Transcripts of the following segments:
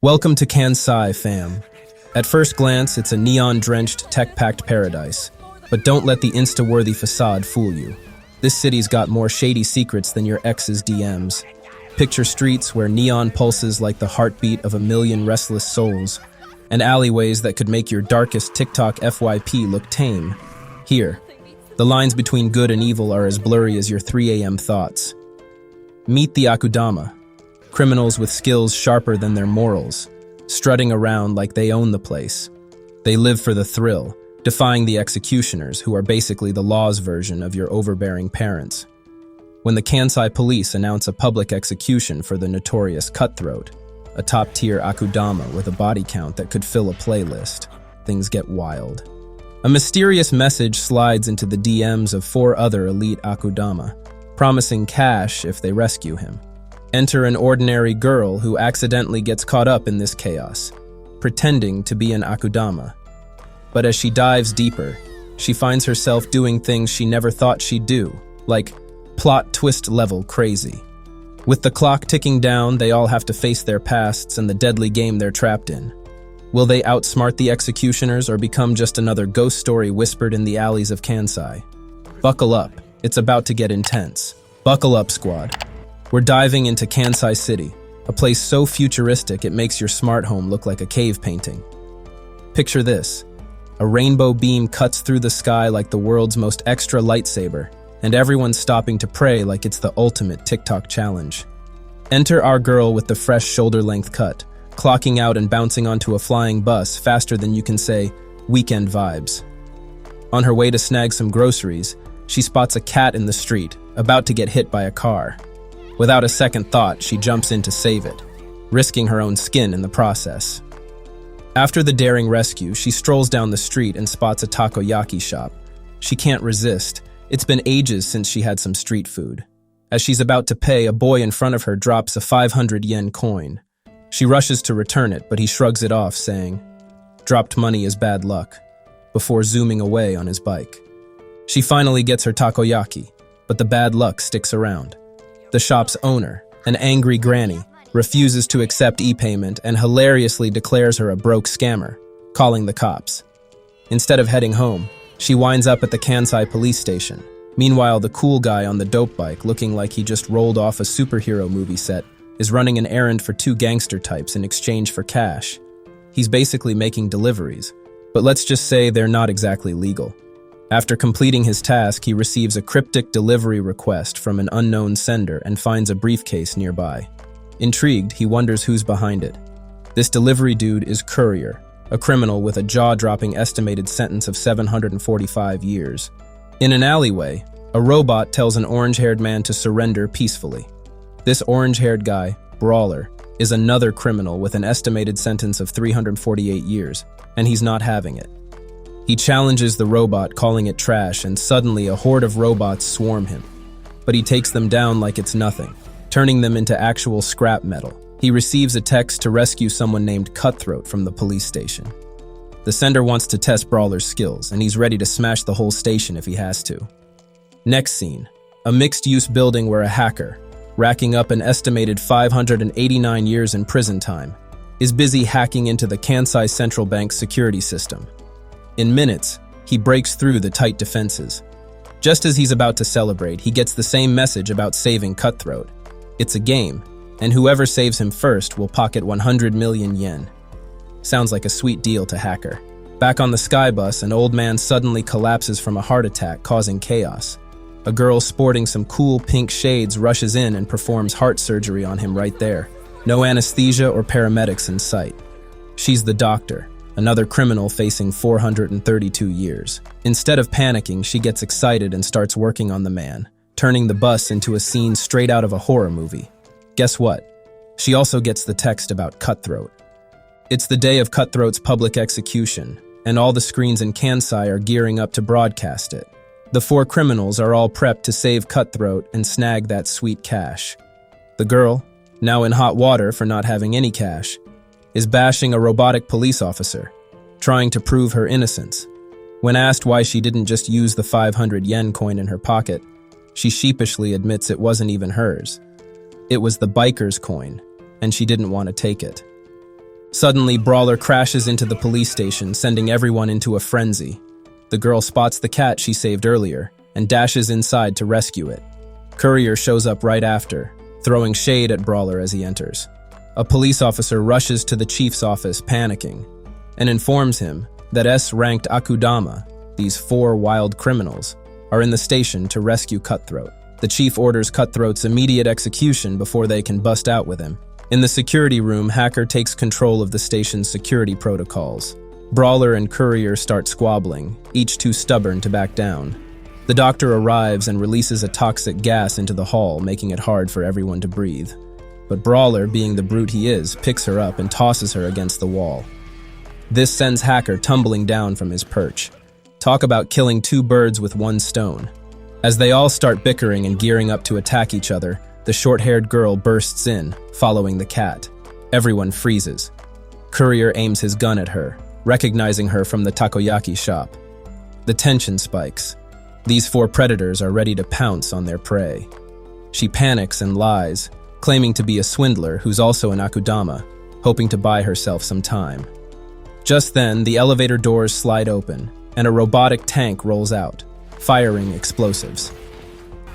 Welcome to Kansai, fam. At first glance, it's a neon-drenched, tech-packed paradise. But don't let the Insta-worthy facade fool you. This city's got more shady secrets than your ex's DMs. Picture streets where neon pulses like the heartbeat of a million restless souls, and alleyways that could make your darkest TikTok FYP look tame. Here, the lines between good and evil are as blurry as your 3 a.m. thoughts. Meet the Akudama, criminals with skills sharper than their morals, strutting around like they own the place. They live for the thrill, defying the executioners, who are basically the law's version of your overbearing parents. When the Kansai police announce a public execution for the notorious Cutthroat, a top-tier Akudama with a body count that could fill a playlist, things get wild. A mysterious message slides into the DMs of 4 other elite Akudama, promising cash if they rescue him. Enter an ordinary girl who accidentally gets caught up in this chaos, pretending to be an Akudama. But as she dives deeper, she finds herself doing things she never thought she'd do, like plot twist level crazy. With the clock ticking down, they all have to face their pasts and the deadly game they're trapped in. Will they outsmart the executioners or become just another ghost story whispered in the alleys of Kansai? Buckle up, it's about to get intense. Buckle up, squad. We're diving into Kansai City, a place so futuristic it makes your smart home look like a cave painting. Picture this. A rainbow beam cuts through the sky like the world's most extra lightsaber, and everyone's stopping to pray like it's the ultimate TikTok challenge. Enter our girl with the fresh shoulder-length cut, clocking out and bouncing onto a flying bus faster than you can say, weekend vibes. On her way to snag some groceries, she spots a cat in the street, about to get hit by a car. Without a second thought, she jumps in to save it, risking her own skin in the process. After the daring rescue, she strolls down the street and spots a takoyaki shop. She can't resist. It's been ages since she had some street food. As she's about to pay, a boy in front of her drops a 500 yen coin. She rushes to return it, but he shrugs it off, saying, "Dropped money is bad luck," before zooming away on his bike. She finally gets her takoyaki, but the bad luck sticks around. The shop's owner, an angry granny, refuses to accept e-payment and hilariously declares her a broke scammer, calling the cops. Instead of heading home, she winds up at the Kansai police station. Meanwhile, the cool guy on the dope bike, looking like he just rolled off a superhero movie set, is running an errand for 2 gangster types in exchange for cash. He's basically making deliveries, but let's just say they're not exactly legal. After completing his task, he receives a cryptic delivery request from an unknown sender and finds a briefcase nearby. Intrigued, he wonders who's behind it. This delivery dude is Courier, a criminal with a jaw-dropping estimated sentence of 745 years. In an alleyway, a robot tells an orange-haired man to surrender peacefully. This orange-haired guy, Brawler, is another criminal with an estimated sentence of 348 years, and he's not having it. He challenges the robot, calling it trash, and suddenly a horde of robots swarm him. But he takes them down like it's nothing, turning them into actual scrap metal. He receives a text to rescue someone named Cutthroat from the police station. The sender wants to test Brawler's skills, and he's ready to smash the whole station if he has to. Next scene, a mixed-use building where a hacker, racking up an estimated 589 years in prison time, is busy hacking into the Kansai Central Bank's security system. In minutes, he breaks through the tight defenses. Just as he's about to celebrate, he gets the same message about saving Cutthroat. It's a game, and whoever saves him first will pocket 100 million yen. Sounds like a sweet deal to hacker. Back on the sky bus, an old man suddenly collapses from a heart attack, causing chaos. A girl sporting some cool pink shades rushes in and performs heart surgery on him right there. No anesthesia or paramedics in sight. She's the doctor, another criminal facing 432 years. Instead of panicking, she gets excited and starts working on the man, turning the bus into a scene straight out of a horror movie. Guess what? She also gets the text about Cutthroat. It's the day of Cutthroat's public execution, and all the screens in Kansai are gearing up to broadcast it. The 4 criminals are all prepped to save Cutthroat and snag that sweet cash. The girl, now in hot water for not having any cash, is bashing a robotic police officer, trying to prove her innocence. When asked why she didn't just use the 500 yen coin in her pocket, she sheepishly admits it wasn't even hers. It was the biker's coin, and she didn't want to take it. Suddenly, Brawler crashes into the police station, sending everyone into a frenzy. The girl spots the cat she saved earlier and dashes inside to rescue it. Courier shows up right after, throwing shade at Brawler as he enters. A police officer rushes to the chief's office, panicking, and informs him that S-ranked Akudama, these 4 wild criminals, are in the station to rescue Cutthroat. The chief orders Cutthroat's immediate execution before they can bust out with him. In the security room, Hacker takes control of the station's security protocols. Brawler and Courier start squabbling, each too stubborn to back down. The doctor arrives and releases a toxic gas into the hall, making it hard for everyone to breathe. But Brawler, being the brute he is, picks her up and tosses her against the wall. This sends Hacker tumbling down from his perch. Talk about killing 2 birds with 1 stone. As they all start bickering and gearing up to attack each other, the short-haired girl bursts in, following the cat. Everyone freezes. Courier aims his gun at her, recognizing her from the takoyaki shop. The tension spikes. These 4 predators are ready to pounce on their prey. She panics and lies, claiming to be a swindler who's also an Akudama, hoping to buy herself some time. Just then, the elevator doors slide open, and a robotic tank rolls out, firing explosives.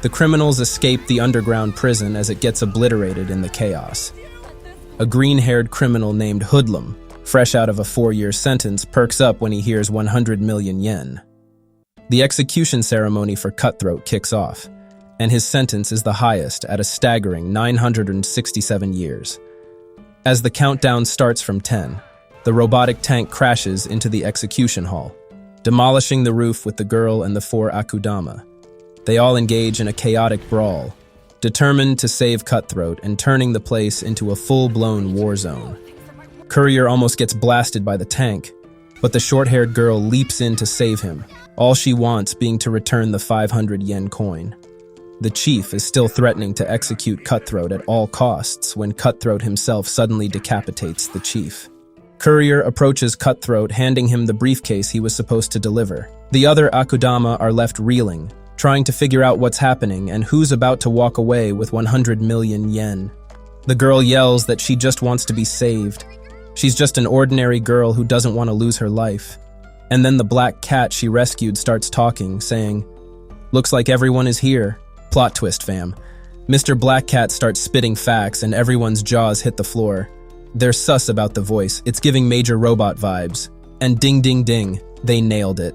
The criminals escape the underground prison as it gets obliterated in the chaos. A green-haired criminal named Hoodlum, fresh out of a 4-year sentence, perks up when he hears 100 million yen. The execution ceremony for Cutthroat kicks off, and his sentence is the highest at a staggering 967 years. As the countdown starts from 10, the robotic tank crashes into the execution hall, demolishing the roof with the girl and the 4 Akudama. They all engage in a chaotic brawl, determined to save Cutthroat and turning the place into a full-blown war zone. Courier almost gets blasted by the tank, but the short-haired girl leaps in to save him, all she wants being to return the 500 yen coin. The chief is still threatening to execute Cutthroat at all costs when Cutthroat himself suddenly decapitates the chief. Courier approaches Cutthroat, handing him the briefcase he was supposed to deliver. The other Akudama are left reeling, trying to figure out what's happening and who's about to walk away with 100 million yen. The girl yells that she just wants to be saved. She's just an ordinary girl who doesn't want to lose her life. And then the black cat she rescued starts talking, saying, "Looks like everyone is here." Plot twist, fam. Mr. Black Cat starts spitting facts and everyone's jaws hit the floor. They're sus about the voice. It's giving Major Robot vibes. And ding ding ding, they nailed it.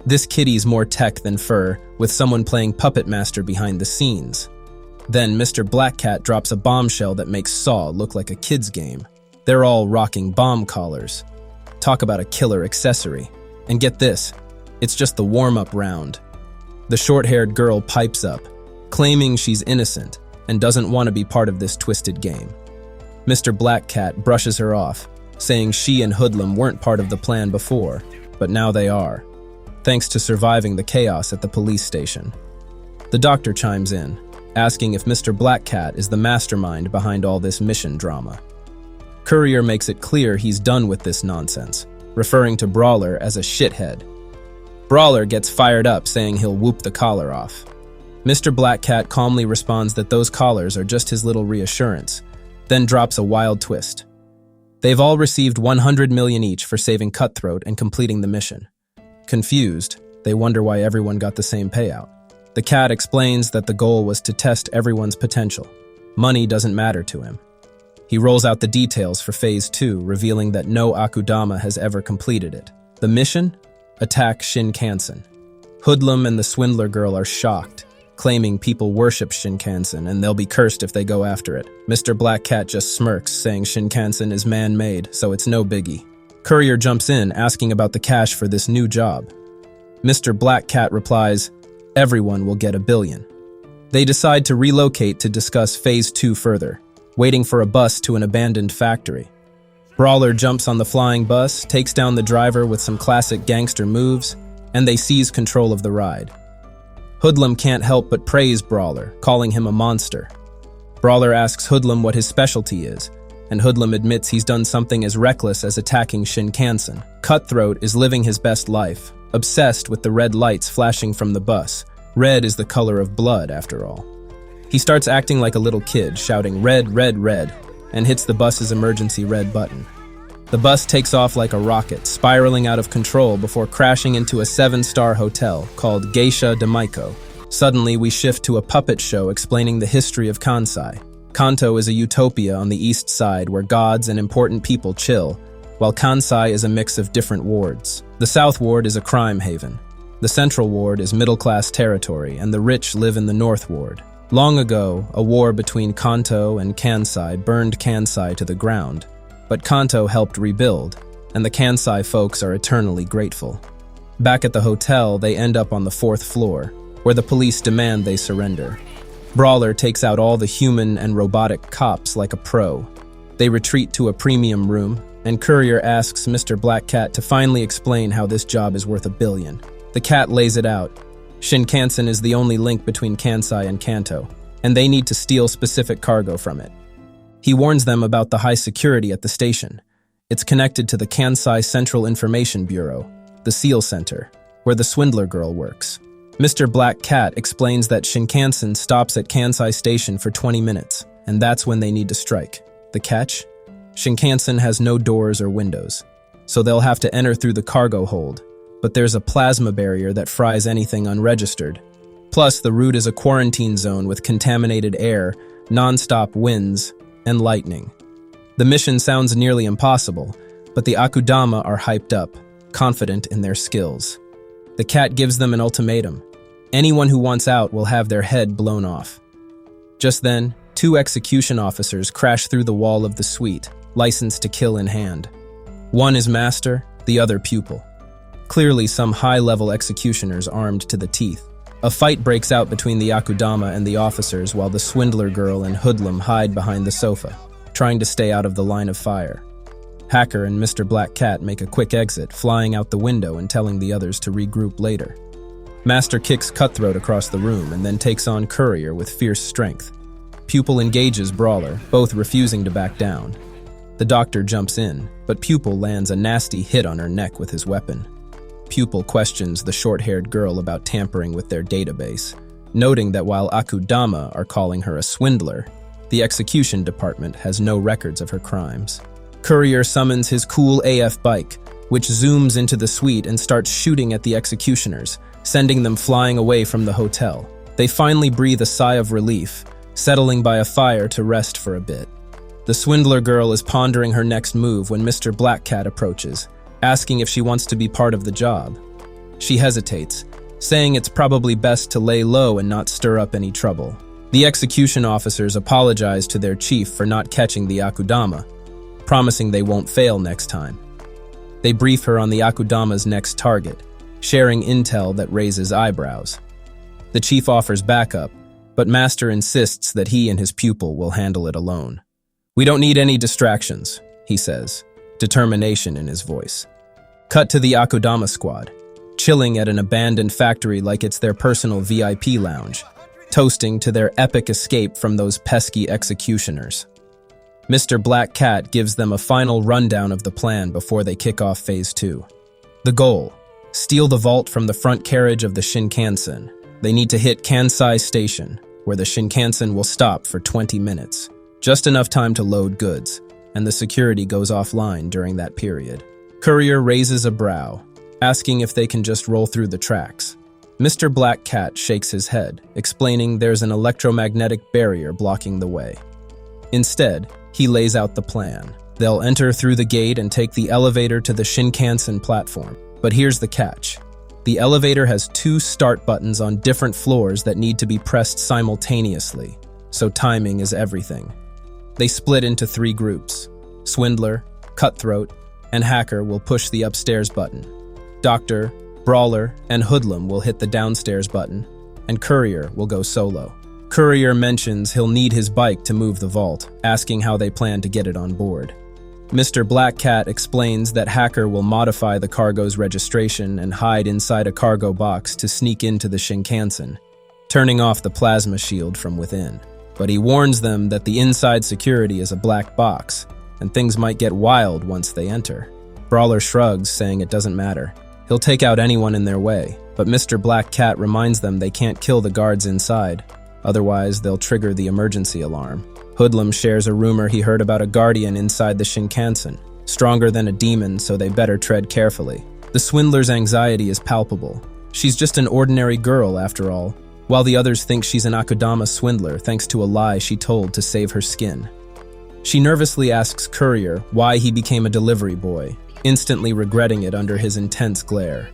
This kitty's more tech than fur, with someone playing Puppet Master behind the scenes. Then Mr. Black Cat drops a bombshell that makes Saw look like a kid's game. They're all rocking bomb collars. Talk about a killer accessory. And get this, it's just the warm-up round. The short-haired girl pipes up, claiming she's innocent and doesn't want to be part of this twisted game. Mr. Black Cat brushes her off, saying she and Hoodlum weren't part of the plan before, but now they are, thanks to surviving the chaos at the police station. The doctor chimes in, asking if Mr. Black Cat is the mastermind behind all this mission drama. Courier makes it clear he's done with this nonsense, referring to Brawler as a shithead. Brawler gets fired up, saying he'll whoop the collar off. Mr. Black Cat calmly responds that those collars are just his little reassurance, then drops a wild twist. They've all received 100 million each for saving Cutthroat and completing the mission. Confused, they wonder why everyone got the same payout. The cat explains that the goal was to test everyone's potential. Money doesn't matter to him. He rolls out the details for Phase 2, revealing that no Akudama has ever completed it. The mission? Attack Shinkansen. Hoodlum and the Swindler girl are shocked, claiming people worship Shinkansen and they'll be cursed if they go after it. Mr. Black Cat just smirks, saying Shinkansen is man-made, so it's no biggie. Courier jumps in, asking about the cash for this new job. Mr. Black Cat replies, everyone will get $1 billion. They decide to relocate to discuss Phase 2 further, waiting for a bus to an abandoned factory. Brawler jumps on the flying bus, takes down the driver with some classic gangster moves, and they seize control of the ride. Hoodlum can't help but praise Brawler, calling him a monster. Brawler asks Hoodlum what his specialty is, and Hoodlum admits he's done something as reckless as attacking Shinkansen. Cutthroat is living his best life, obsessed with the red lights flashing from the bus. Red is the color of blood, after all. He starts acting like a little kid, shouting "Red, red, red," and hits the bus's emergency red button. The bus takes off like a rocket, spiraling out of control before crashing into a 7-star hotel called Geisha de Maiko. Suddenly, we shift to a puppet show explaining the history of Kansai. Kanto is a utopia on the east side where gods and important people chill, while Kansai is a mix of different wards. The South Ward is a crime haven. The Central Ward is middle-class territory, and the rich live in the North Ward. Long ago, a war between Kanto and Kansai burned Kansai to the ground, but Kanto helped rebuild, and the Kansai folks are eternally grateful. Back at the hotel, they end up on the 4th floor, where the police demand they surrender. Brawler takes out all the human and robotic cops like a pro. They retreat to a premium room, and Courier asks Mr. Black Cat to finally explain how this job is worth $1 billion. The cat lays it out. Shinkansen is the only link between Kansai and Kanto, and they need to steal specific cargo from it. He warns them about the high security at the station. It's connected to the Kansai Central Information Bureau, the SEAL Center, where the Swindler girl works. Mr. Black Cat explains that Shinkansen stops at Kansai Station for 20 minutes, and that's when they need to strike. The catch? Shinkansen has no doors or windows, so they'll have to enter through the cargo hold, but there's a plasma barrier that fries anything unregistered. Plus, the route is a quarantine zone with contaminated air, non-stop winds, and lightning. The mission sounds nearly impossible, but the Akudama are hyped up, confident in their skills. The cat gives them an ultimatum. Anyone who wants out will have their head blown off. Just then, 2 execution officers crash through the wall of the suite, licensed to kill in hand. One is master, the other pupil. Clearly some high-level executioners armed to the teeth. A fight breaks out between the Akudama and the officers while the Swindler girl and Hoodlum hide behind the sofa, trying to stay out of the line of fire. Hacker and Mr. Black Cat make a quick exit, flying out the window and telling the others to regroup later. Master kicks Cutthroat across the room and then takes on Courier with fierce strength. Pupil engages Brawler, both refusing to back down. The doctor jumps in, but Pupil lands a nasty hit on her neck with his weapon. Pupil questions the short-haired girl about tampering with their database, noting that while Akudama are calling her a swindler, the execution department has no records of her crimes. Courier summons his cool AF bike, which zooms into the suite and starts shooting at the executioners, sending them flying away from the hotel. They finally breathe a sigh of relief, settling by a fire to rest for a bit. The Swindler girl is pondering her next move when Mr. Black Cat approaches, asking if she wants to be part of the job. She hesitates, saying it's probably best to lay low and not stir up any trouble. The execution officers apologize to their chief for not catching the Akudama, promising they won't fail next time. They brief her on the Akudama's next target, sharing intel that raises eyebrows. The chief offers backup, but Master insists that he and his pupil will handle it alone. "We don't need any distractions," he says, determination in his voice. Cut to the Akudama squad, chilling at an abandoned factory like it's their personal VIP lounge, toasting to their epic escape from those pesky executioners. Mr. Black Cat gives them a final rundown of the plan before they kick off Phase 2. The goal: steal the vault from the front carriage of the Shinkansen. They need to hit Kansai Station, where the Shinkansen will stop for 20 minutes. Just enough time to load goods, and the security goes offline during that period. Courier raises a brow, asking if they can just roll through the tracks. Mr. Black Cat shakes his head, explaining there's an electromagnetic barrier blocking the way. Instead, he lays out the plan. They'll enter through the gate and take the elevator to the Shinkansen platform. But here's the catch. The elevator has 2 start buttons on different floors that need to be pressed simultaneously, so timing is everything. They split into 3 groups. Swindler, Cutthroat, and Hacker will push the upstairs button. Doctor, Brawler, and Hoodlum will hit the downstairs button, and Courier will go solo. Courier mentions he'll need his bike to move the vault, asking how they plan to get it on board. Mr. Black Cat explains that Hacker will modify the cargo's registration and hide inside a cargo box to sneak into the Shinkansen, turning off the plasma shield from within. But he warns them that the inside security is a black box, and things might get wild once they enter. Brawler shrugs, saying it doesn't matter. He'll take out anyone in their way, but Mr. Black Cat reminds them they can't kill the guards inside, otherwise they'll trigger the emergency alarm. Hoodlum shares a rumor he heard about a guardian inside the Shinkansen, stronger than a demon, so they better tread carefully. The swindler's anxiety is palpable. She's just an ordinary girl, after all, while the others think she's an Akudama swindler thanks to a lie she told to save her skin. She nervously asks Courier why he became a delivery boy, instantly regretting it under his intense glare.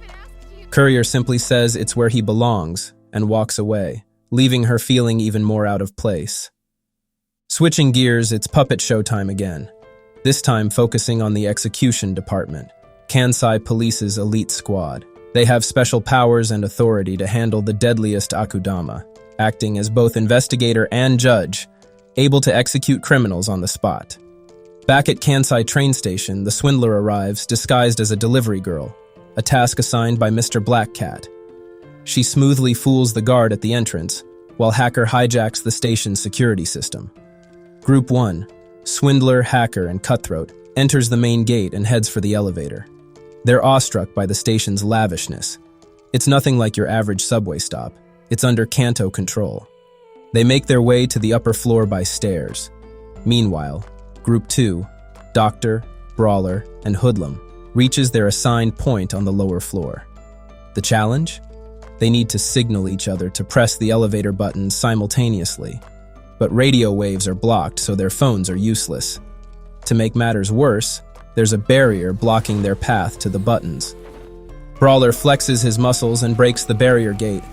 Courier simply says it's where he belongs and walks away, leaving her feeling even more out of place. Switching gears, it's puppet show time again, this time focusing on the execution department, Kansai Police's elite squad. They have special powers and authority to handle the deadliest Akudama, acting as both investigator and judge, able to execute criminals on the spot. Back at Kansai train station, the swindler arrives disguised as a delivery girl, a task assigned by Mr. Black Cat. She smoothly fools the guard at the entrance, while Hacker hijacks the station's security system. Group 1, Swindler, Hacker, and Cutthroat, enters the main gate and heads for the elevator. They're awestruck by the station's lavishness. It's nothing like your average subway stop. It's under Kanto control. They make their way to the upper floor by stairs. Meanwhile, Group 2, Doctor, Brawler, and Hoodlum, reaches their assigned point on the lower floor. The challenge? They need to signal each other to press the elevator buttons simultaneously, but radio waves are blocked, so their phones are useless. To make matters worse, there's a barrier blocking their path to the buttons. Brawler flexes his muscles and breaks the barrier gate,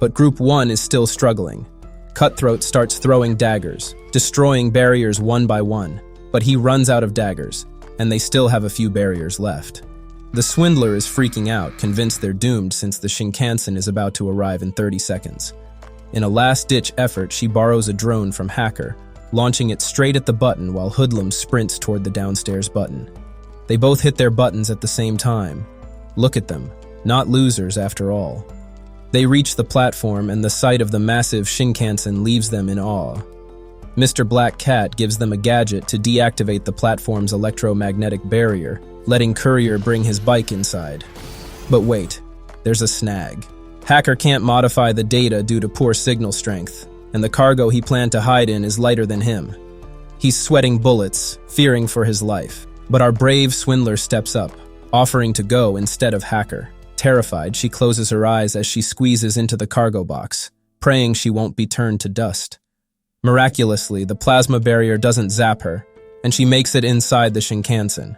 but Group 1 is still struggling. Cutthroat starts throwing daggers, destroying barriers one by one, but he runs out of daggers, and they still have a few barriers left. The swindler is freaking out, convinced they're doomed since the Shinkansen is about to arrive in 30 seconds. In a last-ditch effort, she borrows a drone from Hacker, launching it straight at the button while Hoodlum sprints toward the downstairs button. They both hit their buttons at the same time. Look at them, not losers after all. They reach the platform, and the sight of the massive Shinkansen leaves them in awe. Mr. Black Cat gives them a gadget to deactivate the platform's electromagnetic barrier, letting Courier bring his bike inside. But wait, there's a snag. Hacker can't modify the data due to poor signal strength, and the cargo he planned to hide in is lighter than him. He's sweating bullets, fearing for his life. But our brave swindler steps up, offering to go instead of Hacker. Terrified, she closes her eyes as she squeezes into the cargo box, praying she won't be turned to dust. Miraculously, the plasma barrier doesn't zap her, and she makes it inside the Shinkansen.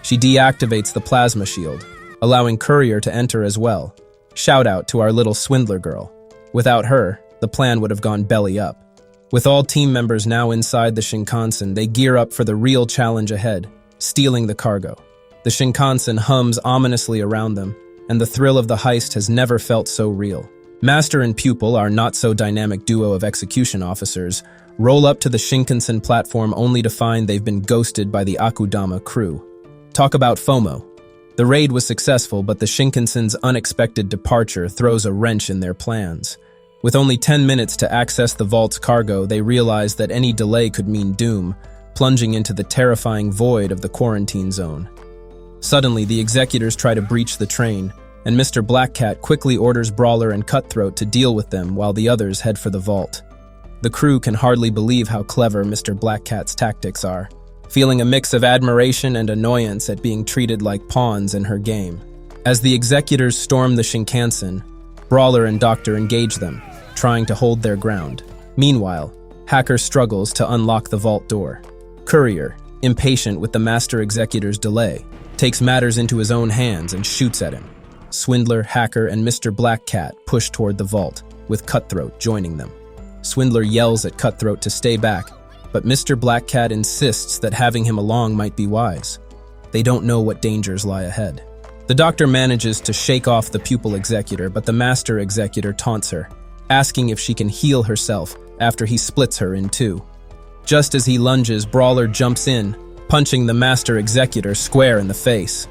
She deactivates the plasma shield, allowing Courier to enter as well. Shout out to our little swindler girl. Without her, the plan would have gone belly up. With all team members now inside the Shinkansen, they gear up for the real challenge ahead, stealing the cargo. The Shinkansen hums ominously around them, and the thrill of the heist has never felt so real. Master and Pupil, our not-so-dynamic duo of execution officers, roll up to the Shinkansen platform only to find they've been ghosted by the Akudama crew. Talk about FOMO. The raid was successful, but the Shinkansen's unexpected departure throws a wrench in their plans. With only 10 minutes to access the vault's cargo, they realize that any delay could mean doom, plunging into the terrifying void of the quarantine zone. Suddenly, the executors try to breach the train, and Mr. Black Cat quickly orders Brawler and Cutthroat to deal with them while the others head for the vault. The crew can hardly believe how clever Mr. Black Cat's tactics are, feeling a mix of admiration and annoyance at being treated like pawns in her game. As the executors storm the Shinkansen, Brawler and Doctor engage them, trying to hold their ground. Meanwhile, Hacker struggles to unlock the vault door. Courier, impatient with the Master Executor's delay, takes matters into his own hands and shoots at him. Swindler, Hacker, and Mr. Black Cat push toward the vault, with Cutthroat joining them. Swindler yells at Cutthroat to stay back, but Mr. Black Cat insists that having him along might be wise. They don't know what dangers lie ahead. The Doctor manages to shake off the Pupil Executor, but the Master Executor taunts her, asking if she can heal herself after he splits her in two. Just as he lunges, Brawler jumps in, punching the Master Executor square in the face.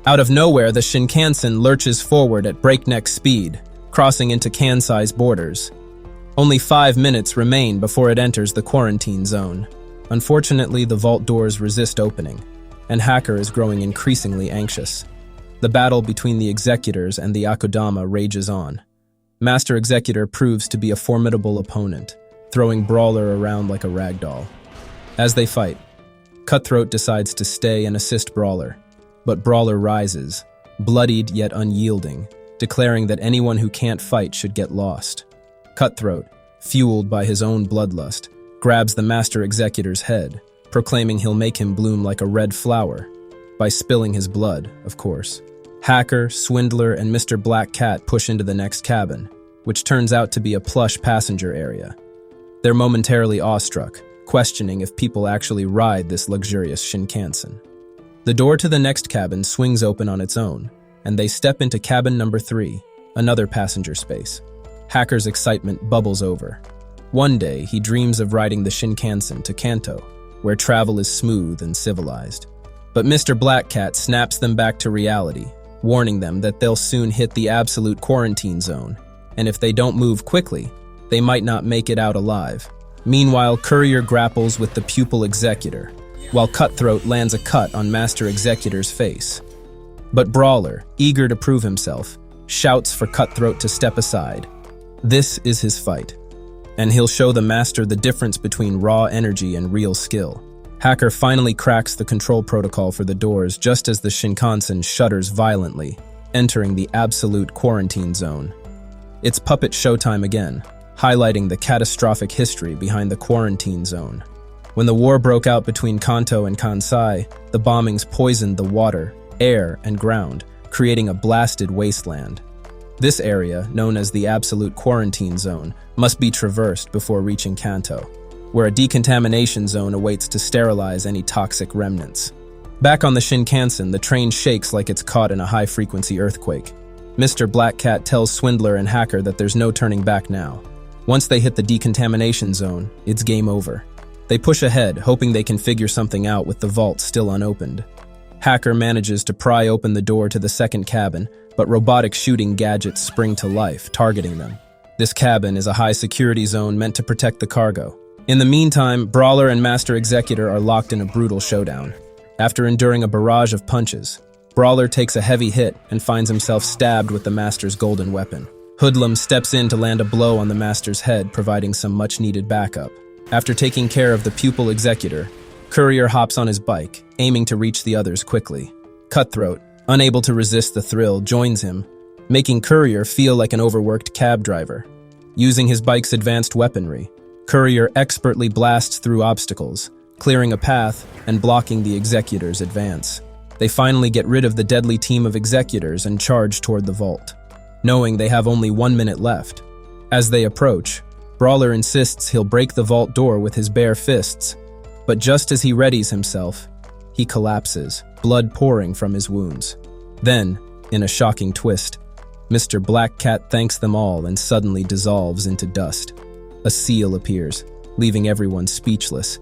Out of nowhere, the Shinkansen lurches forward at breakneck speed, crossing into Kansai's borders. Only 5 minutes remain before it enters the quarantine zone. Unfortunately, the vault doors resist opening, and Hacker is growing increasingly anxious. The battle between the Executors and the Akudama rages on. Master Executor proves to be a formidable opponent, throwing Brawler around like a ragdoll. As they fight, Cutthroat decides to stay and assist Brawler, but Brawler rises, bloodied yet unyielding, declaring that anyone who can't fight should get lost. Cutthroat, fueled by his own bloodlust, grabs the Master Executor's head, proclaiming he'll make him bloom like a red flower, by spilling his blood, of course. Hacker, Swindler, and Mr. Black Cat push into the next cabin, which turns out to be a plush passenger area. They're momentarily awestruck, questioning if people actually ride this luxurious Shinkansen. The door to the next cabin swings open on its own, and they step into cabin number 3, another passenger space. Hacker's excitement bubbles over. One day, he dreams of riding the Shinkansen to Kanto, where travel is smooth and civilized. But Mr. Black Cat snaps them back to reality, warning them that they'll soon hit the absolute quarantine zone, and if they don't move quickly, they might not make it out alive. Meanwhile, Courier grapples with the Pupil Executor, while Cutthroat lands a cut on Master Executor's face. But Brawler, eager to prove himself, shouts for Cutthroat to step aside. This is his fight, and he'll show the Master the difference between raw energy and real skill. Hacker finally cracks the control protocol for the doors just as the Shinkansen shudders violently, entering the absolute quarantine zone. It's puppet showtime again, highlighting the catastrophic history behind the quarantine zone. When the war broke out between Kanto and Kansai, the bombings poisoned the water, air, and ground, creating a blasted wasteland. This area, known as the absolute quarantine zone, must be traversed before reaching Kanto, where a decontamination zone awaits to sterilize any toxic remnants. Back on the Shinkansen, the train shakes like it's caught in a high-frequency earthquake. Mr. Black Cat tells Swindler and Hacker that there's no turning back now. Once they hit the decontamination zone, it's game over. They push ahead, hoping they can figure something out with the vault still unopened. Hacker manages to pry open the door to the second cabin, but robotic shooting gadgets spring to life, targeting them. This cabin is a high-security zone meant to protect the cargo. In the meantime, Brawler and Master Executor are locked in a brutal showdown. After enduring a barrage of punches, Brawler takes a heavy hit and finds himself stabbed with the Master's golden weapon. Hoodlum steps in to land a blow on the Master's head, providing some much-needed backup. After taking care of the Pupil Executor, Courier hops on his bike, aiming to reach the others quickly. Cutthroat, unable to resist the thrill, joins him, making Courier feel like an overworked cab driver. Using his bike's advanced weaponry, Courier expertly blasts through obstacles, clearing a path and blocking the Executor's advance. They finally get rid of the deadly team of Executors and charge toward the vault, knowing they have only 1 minute left. As they approach, Brawler insists he'll break the vault door with his bare fists, but just as he readies himself, he collapses, blood pouring from his wounds. Then, in a shocking twist, Mr. Black Cat thanks them all and suddenly dissolves into dust. A seal appears, leaving everyone speechless.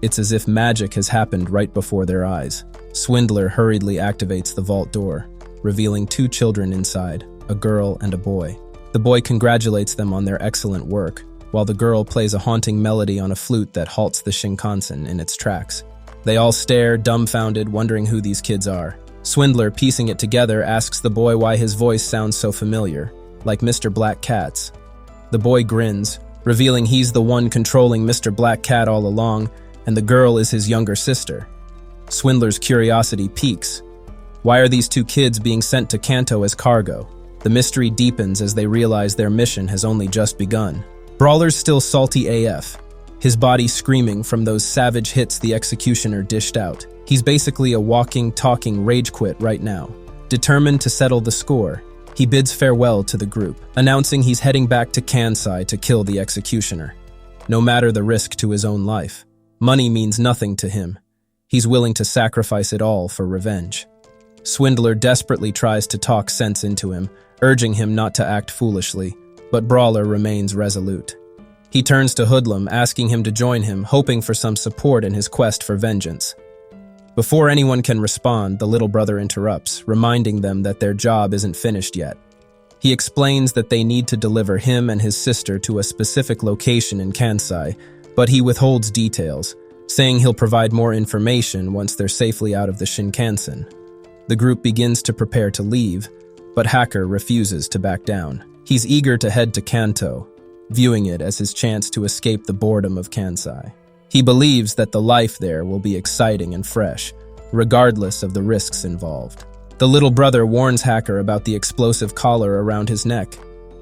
It's as if magic has happened right before their eyes. Swindler hurriedly activates the vault door, revealing 2 children inside, a girl and a boy. The boy congratulates them on their excellent work, while the girl plays a haunting melody on a flute that halts the Shinkansen in its tracks. They all stare, dumbfounded, wondering who these kids are. Swindler, piecing it together, asks the boy why his voice sounds so familiar, like Mr. Black Cat's. The boy grins, revealing he's the one controlling Mr. Black Cat all along, and the girl is his younger sister. Swindler's curiosity piques. Why are these 2 kids being sent to Kanto as cargo? The mystery deepens as they realize their mission has only just begun. Brawler's still salty AF, his body screaming from those savage hits the Executioner dished out. He's basically a walking, talking rage quit right now. Determined to settle the score, he bids farewell to the group, announcing he's heading back to Kansai to kill the Executioner. No matter the risk to his own life, money means nothing to him. He's willing to sacrifice it all for revenge. Swindler desperately tries to talk sense into him, urging him not to act foolishly, but Brawler remains resolute. He turns to Hoodlum, asking him to join him, hoping for some support in his quest for vengeance. Before anyone can respond, the little brother interrupts, reminding them that their job isn't finished yet. He explains that they need to deliver him and his sister to a specific location in Kansai, but he withholds details, saying he'll provide more information once they're safely out of the Shinkansen. The group begins to prepare to leave, but Hacker refuses to back down. He's eager to head to Kanto, viewing it as his chance to escape the boredom of Kansai. He believes that the life there will be exciting and fresh, regardless of the risks involved. The little brother warns Hacker about the explosive collar around his neck,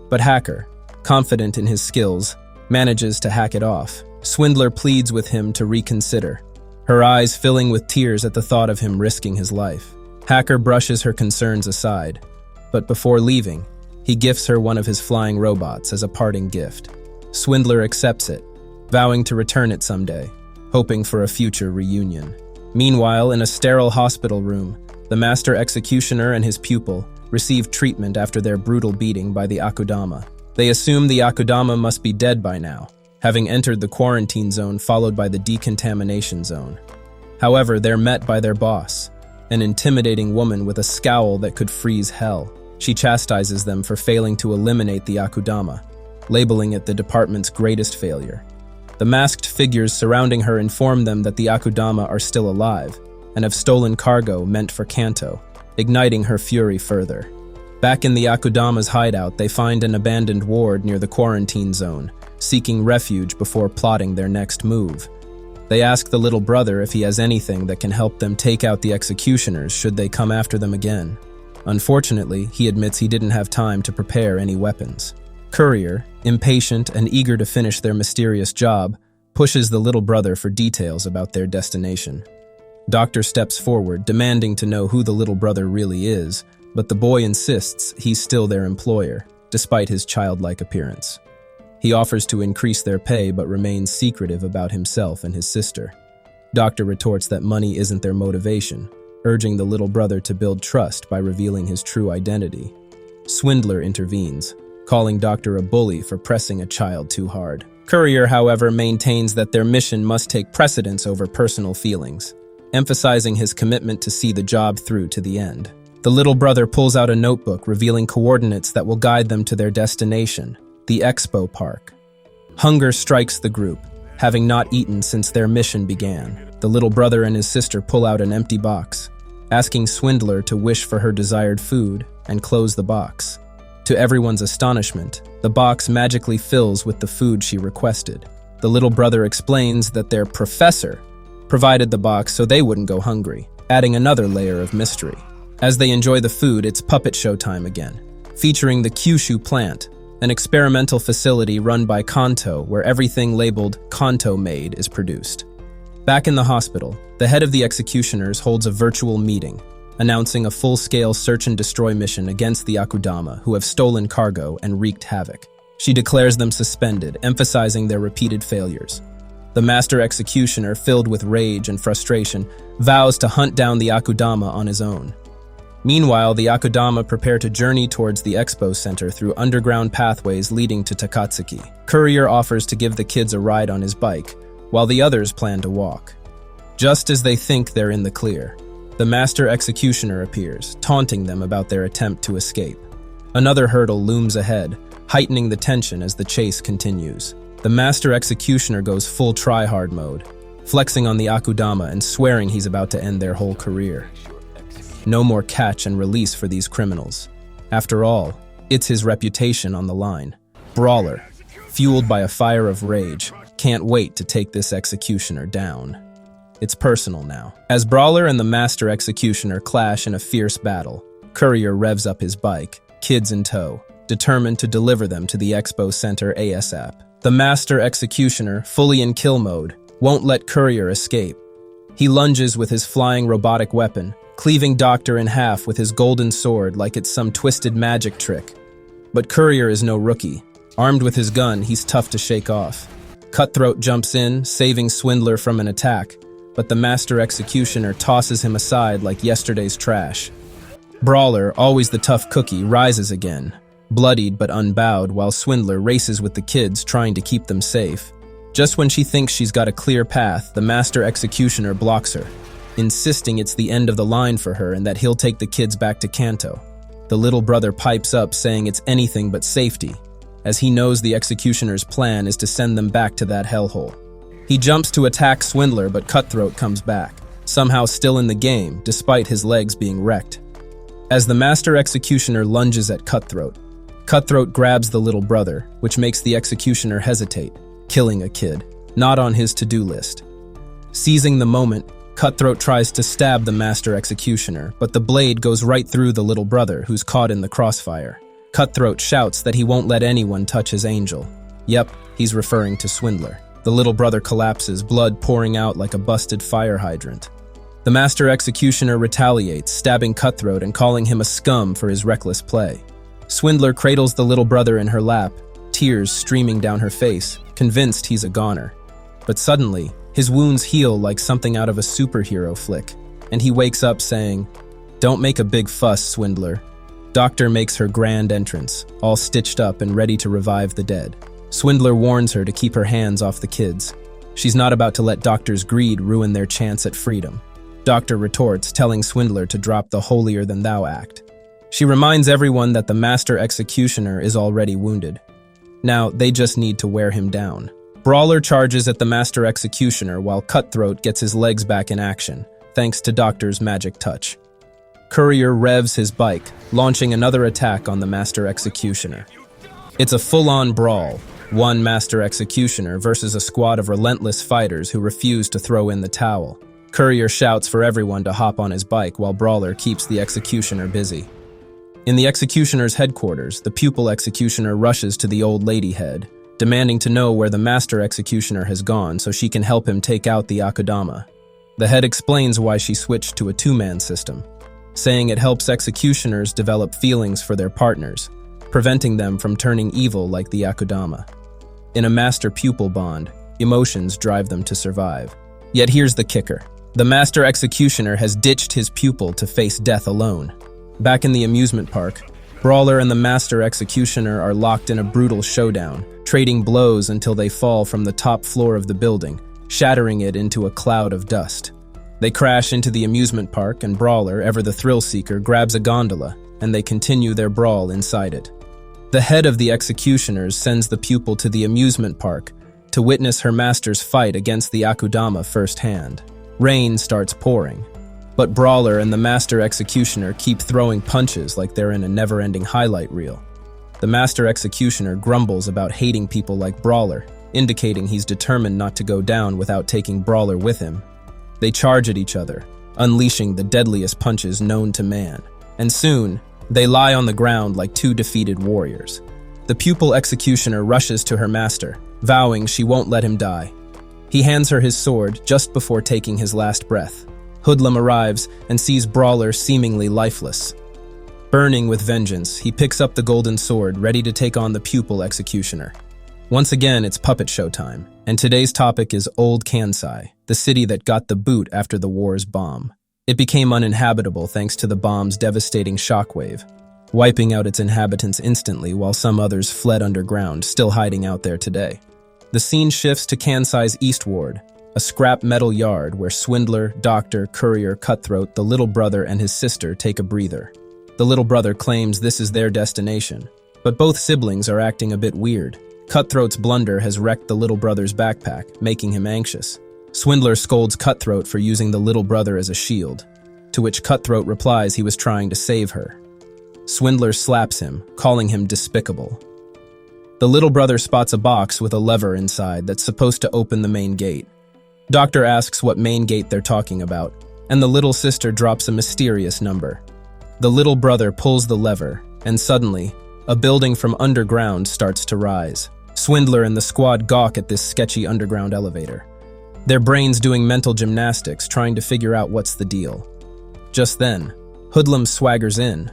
but Hacker, confident in his skills, manages to hack it off. Swindler pleads with him to reconsider, her eyes filling with tears at the thought of him risking his life. Hacker brushes her concerns aside, but before leaving, he gifts her one of his flying robots as a parting gift. Swindler accepts it, vowing to return it someday, hoping for a future reunion. Meanwhile, in a sterile hospital room, the master executioner and his pupil receive treatment after their brutal beating by the Akudama. They assume the Akudama must be dead by now, having entered the quarantine zone followed by the decontamination zone. However, they're met by their boss, an intimidating woman with a scowl that could freeze hell. She chastises them for failing to eliminate the Akudama, labeling it the department's greatest failure. The masked figures surrounding her inform them that the Akudama are still alive and have stolen cargo meant for Kanto, igniting her fury further. Back in the Akudama's hideout, they find an abandoned ward near the quarantine zone, seeking refuge before plotting their next move. They ask the little brother if he has anything that can help them take out the executioners should they come after them again. Unfortunately, he admits he didn't have time to prepare any weapons. Courier, impatient and eager to finish their mysterious job, pushes the little brother for details about their destination. Doctor steps forward, demanding to know who the little brother really is, but the boy insists he's still their employer, despite his childlike appearance. He offers to increase their pay but remains secretive about himself and his sister. Doctor retorts that money isn't their motivation, urging the little brother to build trust by revealing his true identity. Swindler intervenes, calling Doctor a bully for pressing a child too hard. Courier, however, maintains that their mission must take precedence over personal feelings, emphasizing his commitment to see the job through to the end. The little brother pulls out a notebook revealing coordinates that will guide them to their destination, the Expo Park. Hunger strikes the group, having not eaten since their mission began. The little brother and his sister pull out an empty box, asking Swindler to wish for her desired food and close the box. To everyone's astonishment, the box magically fills with the food she requested. The little brother explains that their professor provided the box so they wouldn't go hungry, adding another layer of mystery. As they enjoy the food, it's puppet show time again, featuring the Kyushu plant, an experimental facility run by Kanto where everything labeled Kanto Made is produced. Back in the hospital, the head of the executioners holds a virtual meeting, announcing a full-scale search and destroy mission against the Akudama, who have stolen cargo and wreaked havoc. She declares them suspended, emphasizing their repeated failures. The master executioner, filled with rage and frustration, vows to hunt down the Akudama on his own. Meanwhile, the Akudama prepare to journey towards the Expo Center through underground pathways leading to Takatsuki. Courier offers to give the kids a ride on his bike, while the others plan to walk. Just as they think they're in the clear, the master executioner appears, taunting them about their attempt to escape. Another hurdle looms ahead, heightening the tension as the chase continues. The master executioner goes full try-hard mode, flexing on the Akudama and swearing he's about to end their whole career. No more catch and release for these criminals. After all, it's his reputation on the line. Brawler, fueled by a fire of rage, can't wait to take this executioner down. It's personal now. As Brawler and the master executioner clash in a fierce battle, Courier revs up his bike, kids in tow, determined to deliver them to the Expo Center ASAP. The master executioner, fully in kill mode, won't let Courier escape. He lunges with his flying robotic weapon, cleaving Doctor in half with his golden sword like it's some twisted magic trick. But Courier is no rookie. Armed with his gun, he's tough to shake off. Cutthroat jumps in, saving Swindler from an attack, but the master executioner tosses him aside like yesterday's trash. Brawler, always the tough cookie, rises again, bloodied but unbowed, while Swindler races with the kids, trying to keep them safe. Just when she thinks she's got a clear path, the master executioner blocks her, insisting it's the end of the line for her and that he'll take the kids back to Kanto. The little brother pipes up, saying it's anything but safety, as he knows the executioner's plan is to send them back to that hellhole. He jumps to attack Swindler, but Cutthroat comes back, somehow still in the game, despite his legs being wrecked. As the master executioner lunges at Cutthroat, Cutthroat grabs the little brother, which makes the executioner hesitate, killing a kid. not on his to-do list. Seizing the moment, Cutthroat tries to stab the master executioner, but the blade goes right through the little brother, who's caught in the crossfire. Cutthroat shouts that he won't let anyone touch his angel. Yep, he's referring to Swindler. The little brother collapses, blood pouring out like a busted fire hydrant. The master executioner retaliates, stabbing Cutthroat and calling him a scum for his reckless play. Swindler cradles the little brother in her lap, tears streaming down her face, convinced he's a goner. But suddenly, his wounds heal like something out of a superhero flick, and he wakes up saying, "Don't make a big fuss, Swindler." Doctor makes her grand entrance, all stitched up and ready to revive the dead. Swindler warns her to keep her hands off the kids. She's not about to let Doctor's greed ruin their chance at freedom. Doctor retorts, telling Swindler to drop the holier-than-thou act. She reminds everyone that the master executioner is already wounded. Now, they just need to wear him down. Brawler charges at the master executioner while Cutthroat gets his legs back in action, thanks to Doctor's magic touch. Courier revs his bike, launching another attack on the master executioner. It's a full-on brawl, one master executioner versus a squad of relentless fighters who refuse to throw in the towel. Courier shouts for everyone to hop on his bike while Brawler keeps the executioner busy. In the executioner's headquarters, the pupil executioner rushes to the old lady head, demanding to know where the master executioner has gone so she can help him take out the Akudama. The head explains why she switched to a two-man system, saying it helps executioners develop feelings for their partners, preventing them from turning evil like the Akudama. In a master-pupil bond, emotions drive them to survive. Yet here's the kicker. The master executioner has ditched his pupil to face death alone. Back in the amusement park, Brawler and the master executioner are locked in a brutal showdown, trading blows until they fall from the top floor of the building, shattering it into a cloud of dust. They crash into the amusement park, and Brawler, ever the thrill-seeker, grabs a gondola, and they continue their brawl inside it. The head of the executioners sends the pupil to the amusement park to witness her master's fight against the Akudama firsthand. Rain starts pouring, but Brawler and the master executioner keep throwing punches like they're in a never-ending highlight reel. The master executioner grumbles about hating people like Brawler, indicating he's determined not to go down without taking Brawler with him. They charge at each other, unleashing the deadliest punches known to man, and soon, they lie on the ground like two defeated warriors. The pupil executioner rushes to her master, vowing she won't let him die. He hands her his sword just before taking his last breath. Hoodlum arrives and sees Brawler seemingly lifeless. Burning with vengeance, he picks up the golden sword, ready to take on the pupil executioner. Once again, it's puppet show time, and today's topic is Old Kansai, the city that got the boot after the war's bomb. It became uninhabitable thanks to the bomb's devastating shockwave, wiping out its inhabitants instantly while some others fled underground, still hiding out there today. The scene shifts to Kansai's East Ward, a scrap metal yard where Swindler, Doctor, Courier, Cutthroat, the little brother, and his sister take a breather. The little brother claims this is their destination, but both siblings are acting a bit weird. Cutthroat's blunder has wrecked the little brother's backpack, making him anxious. Swindler scolds Cutthroat for using the little brother as a shield, to which Cutthroat replies he was trying to save her. Swindler slaps him, calling him despicable. The little brother spots a box with a lever inside that's supposed to open the main gate. Doctor asks what main gate they're talking about, and the little sister drops a mysterious number. The little brother pulls the lever, and suddenly, a building from underground starts to rise. Swindler and the squad gawk at this sketchy underground elevator, their brains doing mental gymnastics, trying to figure out what's the deal. Just then, Hoodlum swaggers in,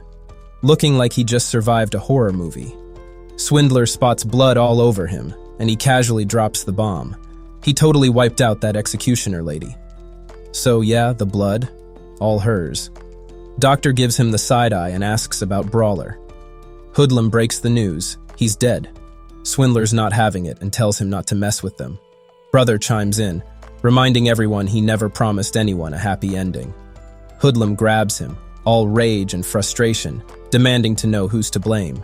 looking like he just survived a horror movie. Swindler spots blood all over him, and he casually drops the bomb. He totally wiped out that executioner lady. So yeah, the blood, all hers. Doctor gives him the side-eye and asks about Brawler. Hoodlum breaks the news. He's dead. Swindler's not having it and tells him not to mess with them. Brother chimes in, reminding everyone he never promised anyone a happy ending. Hoodlum grabs him, all rage and frustration, demanding to know who's to blame.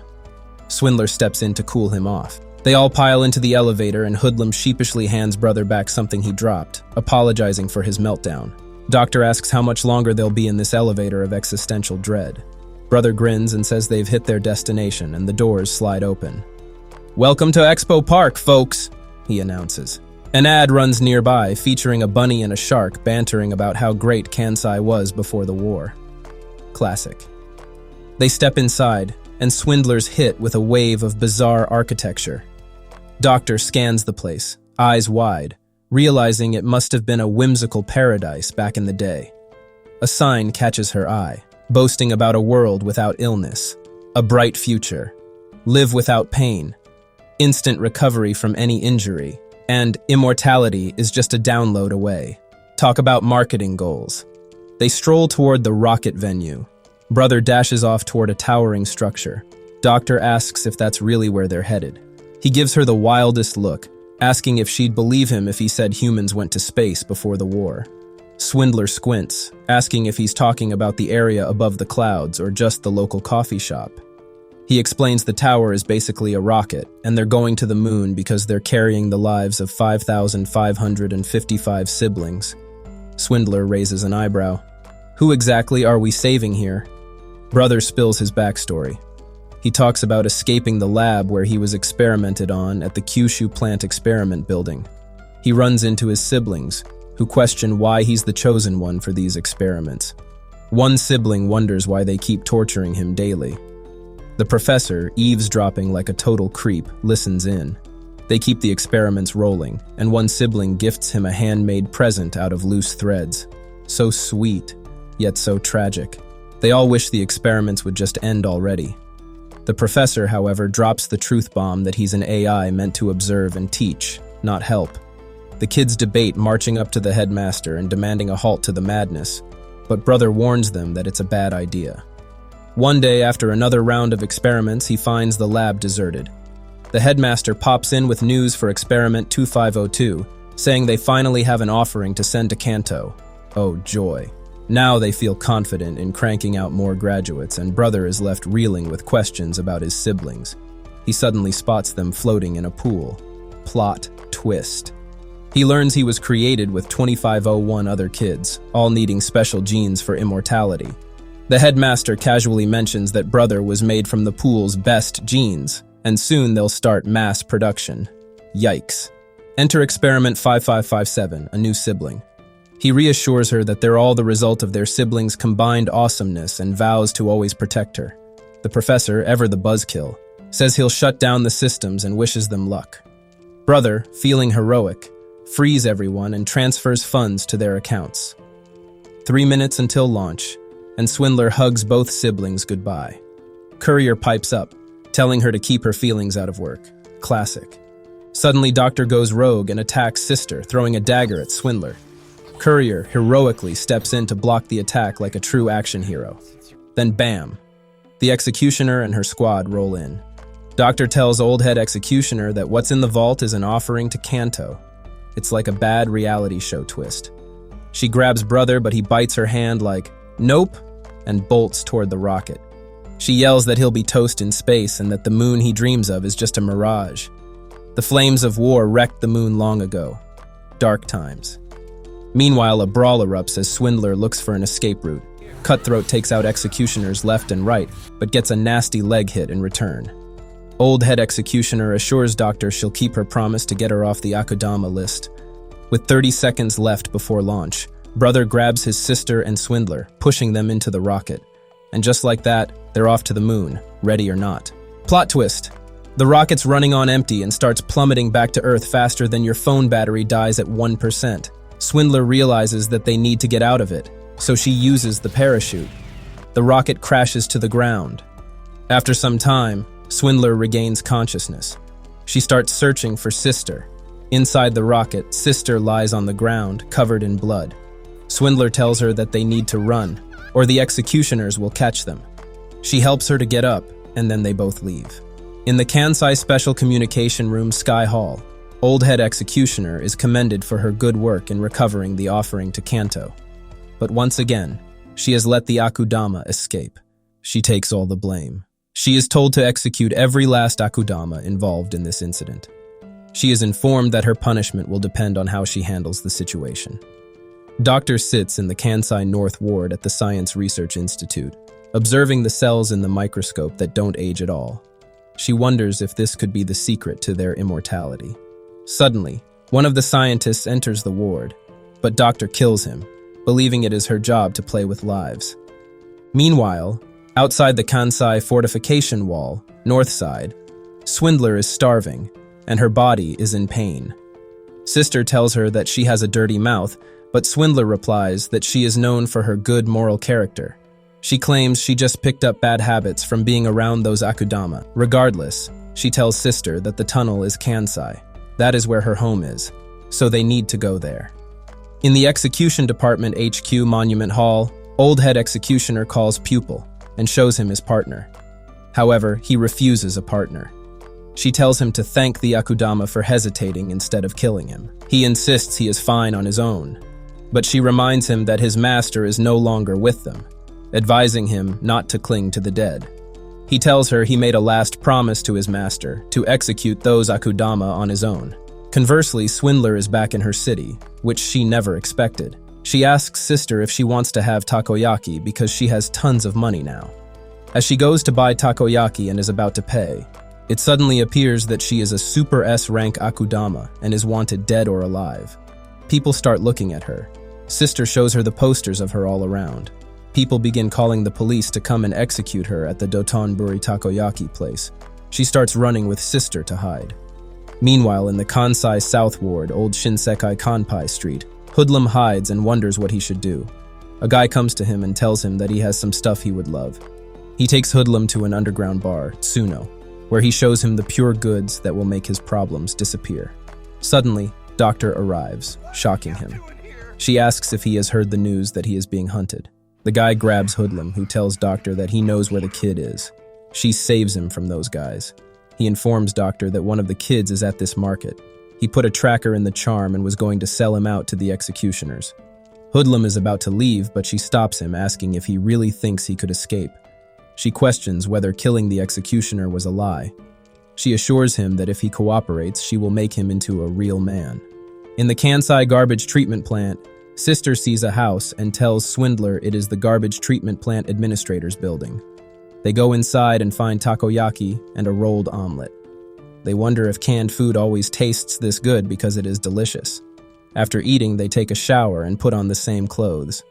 Swindler steps in to cool him off. They all pile into the elevator, and Hoodlum sheepishly hands Brother back something he dropped, apologizing for his meltdown. Doctor asks how much longer they'll be in this elevator of existential dread. Brother grins and says they've hit their destination, and the doors slide open. "Welcome to Expo Park, folks," he announces. An ad runs nearby featuring a bunny and a shark bantering about how great Kansai was before the war. Classic. They step inside, and Swindler's hit with a wave of bizarre architecture. Doctor scans the place, eyes wide, realizing it must have been a whimsical paradise back in the day. A sign catches her eye, boasting about a world without illness, a bright future, live without pain, instant recovery from any injury, and immortality is just a download away. Talk about marketing goals. They stroll toward the rocket venue. Brother dashes off toward a towering structure. Doctor asks if that's really where they're headed. He gives her the wildest look, asking if she'd believe him if he said humans went to space before the war. Swindler squints, asking if he's talking about the area above the clouds or just the local coffee shop. He explains the tower is basically a rocket, and they're going to the moon because they're carrying the lives of 5,555 siblings. Swindler raises an eyebrow. Who exactly are we saving here? Brother spills his backstory. He talks about escaping the lab where he was experimented on at the Kyushu plant experiment building. He runs into his siblings, who question why he's the chosen one for these experiments. One sibling wonders why they keep torturing him daily. The professor, eavesdropping like a total creep, listens in. They keep the experiments rolling, and one sibling gifts him a handmade present out of loose threads. So sweet, yet so tragic. They all wish the experiments would just end already. The professor, however, drops the truth bomb that he's an AI meant to observe and teach, not help. The kids debate marching up to the headmaster and demanding a halt to the madness, but Brother warns them that it's a bad idea. One day, after another round of experiments, he finds the lab deserted. The headmaster pops in with news for experiment 2502, saying they finally have an offering to send to Kanto. Oh, joy. Now they feel confident in cranking out more graduates, and Brother is left reeling with questions about his siblings. He suddenly spots them floating in a pool. Plot twist. He learns he was created with 2501 other kids, all needing special genes for immortality. The headmaster casually mentions that Brother was made from the pool's best genes, and soon they'll start mass production. Yikes. Enter experiment 5557, a new sibling. He reassures her that they're all the result of their siblings' combined awesomeness and vows to always protect her. The professor, ever the buzzkill, says he'll shut down the systems and wishes them luck. Brother, feeling heroic, frees everyone and transfers funds to their accounts. 3 minutes until launch, and Swindler hugs both siblings goodbye. Courier pipes up, telling her to keep her feelings out of work. Classic. Suddenly, Doctor goes rogue and attacks Sister, throwing a dagger at Swindler. Courier heroically steps in to block the attack like a true action hero. Then bam! The Executioner and her squad roll in. Doctor tells Old Head Executioner that what's in the vault is an offering to Kanto. It's like a bad reality show twist. She grabs Brother, but he bites her hand like, "Nope," and bolts toward the rocket. She yells that he'll be toast in space and that the moon he dreams of is just a mirage. The flames of war wrecked the moon long ago. Dark times. Meanwhile, a brawl erupts as Swindler looks for an escape route. Cutthroat takes out Executioners left and right, but gets a nasty leg hit in return. Old Head Executioner assures Doctor she'll keep her promise to get her off the Akudama list. With 30 seconds left before launch, Brother grabs his sister and Swindler, pushing them into the rocket. And just like that, they're off to the moon, ready or not. Plot twist. The rocket's running on empty and starts plummeting back to Earth faster than your phone battery dies at 1%. Swindler realizes that they need to get out of it, so she uses the parachute. The rocket crashes to the ground. After some time, Swindler regains consciousness. She starts searching for Sister. Inside the rocket, Sister lies on the ground, covered in blood. Swindler tells her that they need to run, or the Executioners will catch them. She helps her to get up, and then they both leave. In the Kansai Special Communication Room Sky Hall, Old Head Executioner is commended for her good work in recovering the offering to Kanto. But once again, she has let the Akudama escape. She takes all the blame. She is told to execute every last Akudama involved in this incident. She is informed that her punishment will depend on how she handles the situation. Doctor sits in the Kansai North Ward at the Science Research Institute, observing the cells in the microscope that don't age at all. She wonders if this could be the secret to their immortality. Suddenly, One of the scientists enters the ward, but Doctor kills him, believing it is her job to play with lives. Meanwhile, outside the Kansai fortification wall, north side, Swindler is starving, and her body is in pain. Sister tells her that she has a dirty mouth, but Swindler replies that she is known for her good moral character. She claims she just picked up bad habits from being around those Akudama. Regardless, she tells Sister that the tunnel is Kansai. That is where her home is, so they need to go there. In the execution department HQ Monument Hall, old head executioner calls Pupil and shows him his partner. However, he refuses a partner. She tells him to thank the Akudama for hesitating instead of killing him. He insists he is fine on his own, but she reminds him that his master is no longer with them, advising him not to cling to the dead. He tells her he made a last promise to his master to execute those Akudama on his own. Conversely, Swindler is back in her city, which she never expected. She asks Sister if she wants to have takoyaki because she has tons of money now. As she goes to buy takoyaki and is about to pay, it suddenly appears that she is a Super S rank Akudama and is wanted dead or alive. People start looking at her. Sister shows her the posters of her all around. People begin calling the police to come and execute her at the Dotonburi takoyaki place. She starts running with Sister to hide. Meanwhile, in the Kansai South Ward, Old Shinsekai Kanpai Street, Hoodlum hides and wonders what he should do. A guy comes to him and tells him that he has some stuff he would love. He takes Hoodlum to an underground bar, Tsuno, where he shows him the pure goods that will make his problems disappear. Suddenly, Doctor arrives, shocking him. She asks if he has heard the news that he is being hunted. The guy grabs Hoodlum, who tells Doctor that he knows where the kid is. She saves him from those guys. He informs Doctor that one of the kids is at this market. He put a tracker in the charm and was going to sell him out to the executioners. Hoodlum is about to leave, but she stops him, asking if he really thinks he could escape. She questions whether killing the executioner was a lie. She assures him that if he cooperates, she will make him into a real man. In the Kansai garbage treatment plant, Sister sees a house and tells Swindler it is the garbage treatment plant administrator's building. They go inside and find takoyaki and a rolled omelet. They wonder if canned food always tastes this good because it is delicious. After eating, they take a shower and put on the same clothes.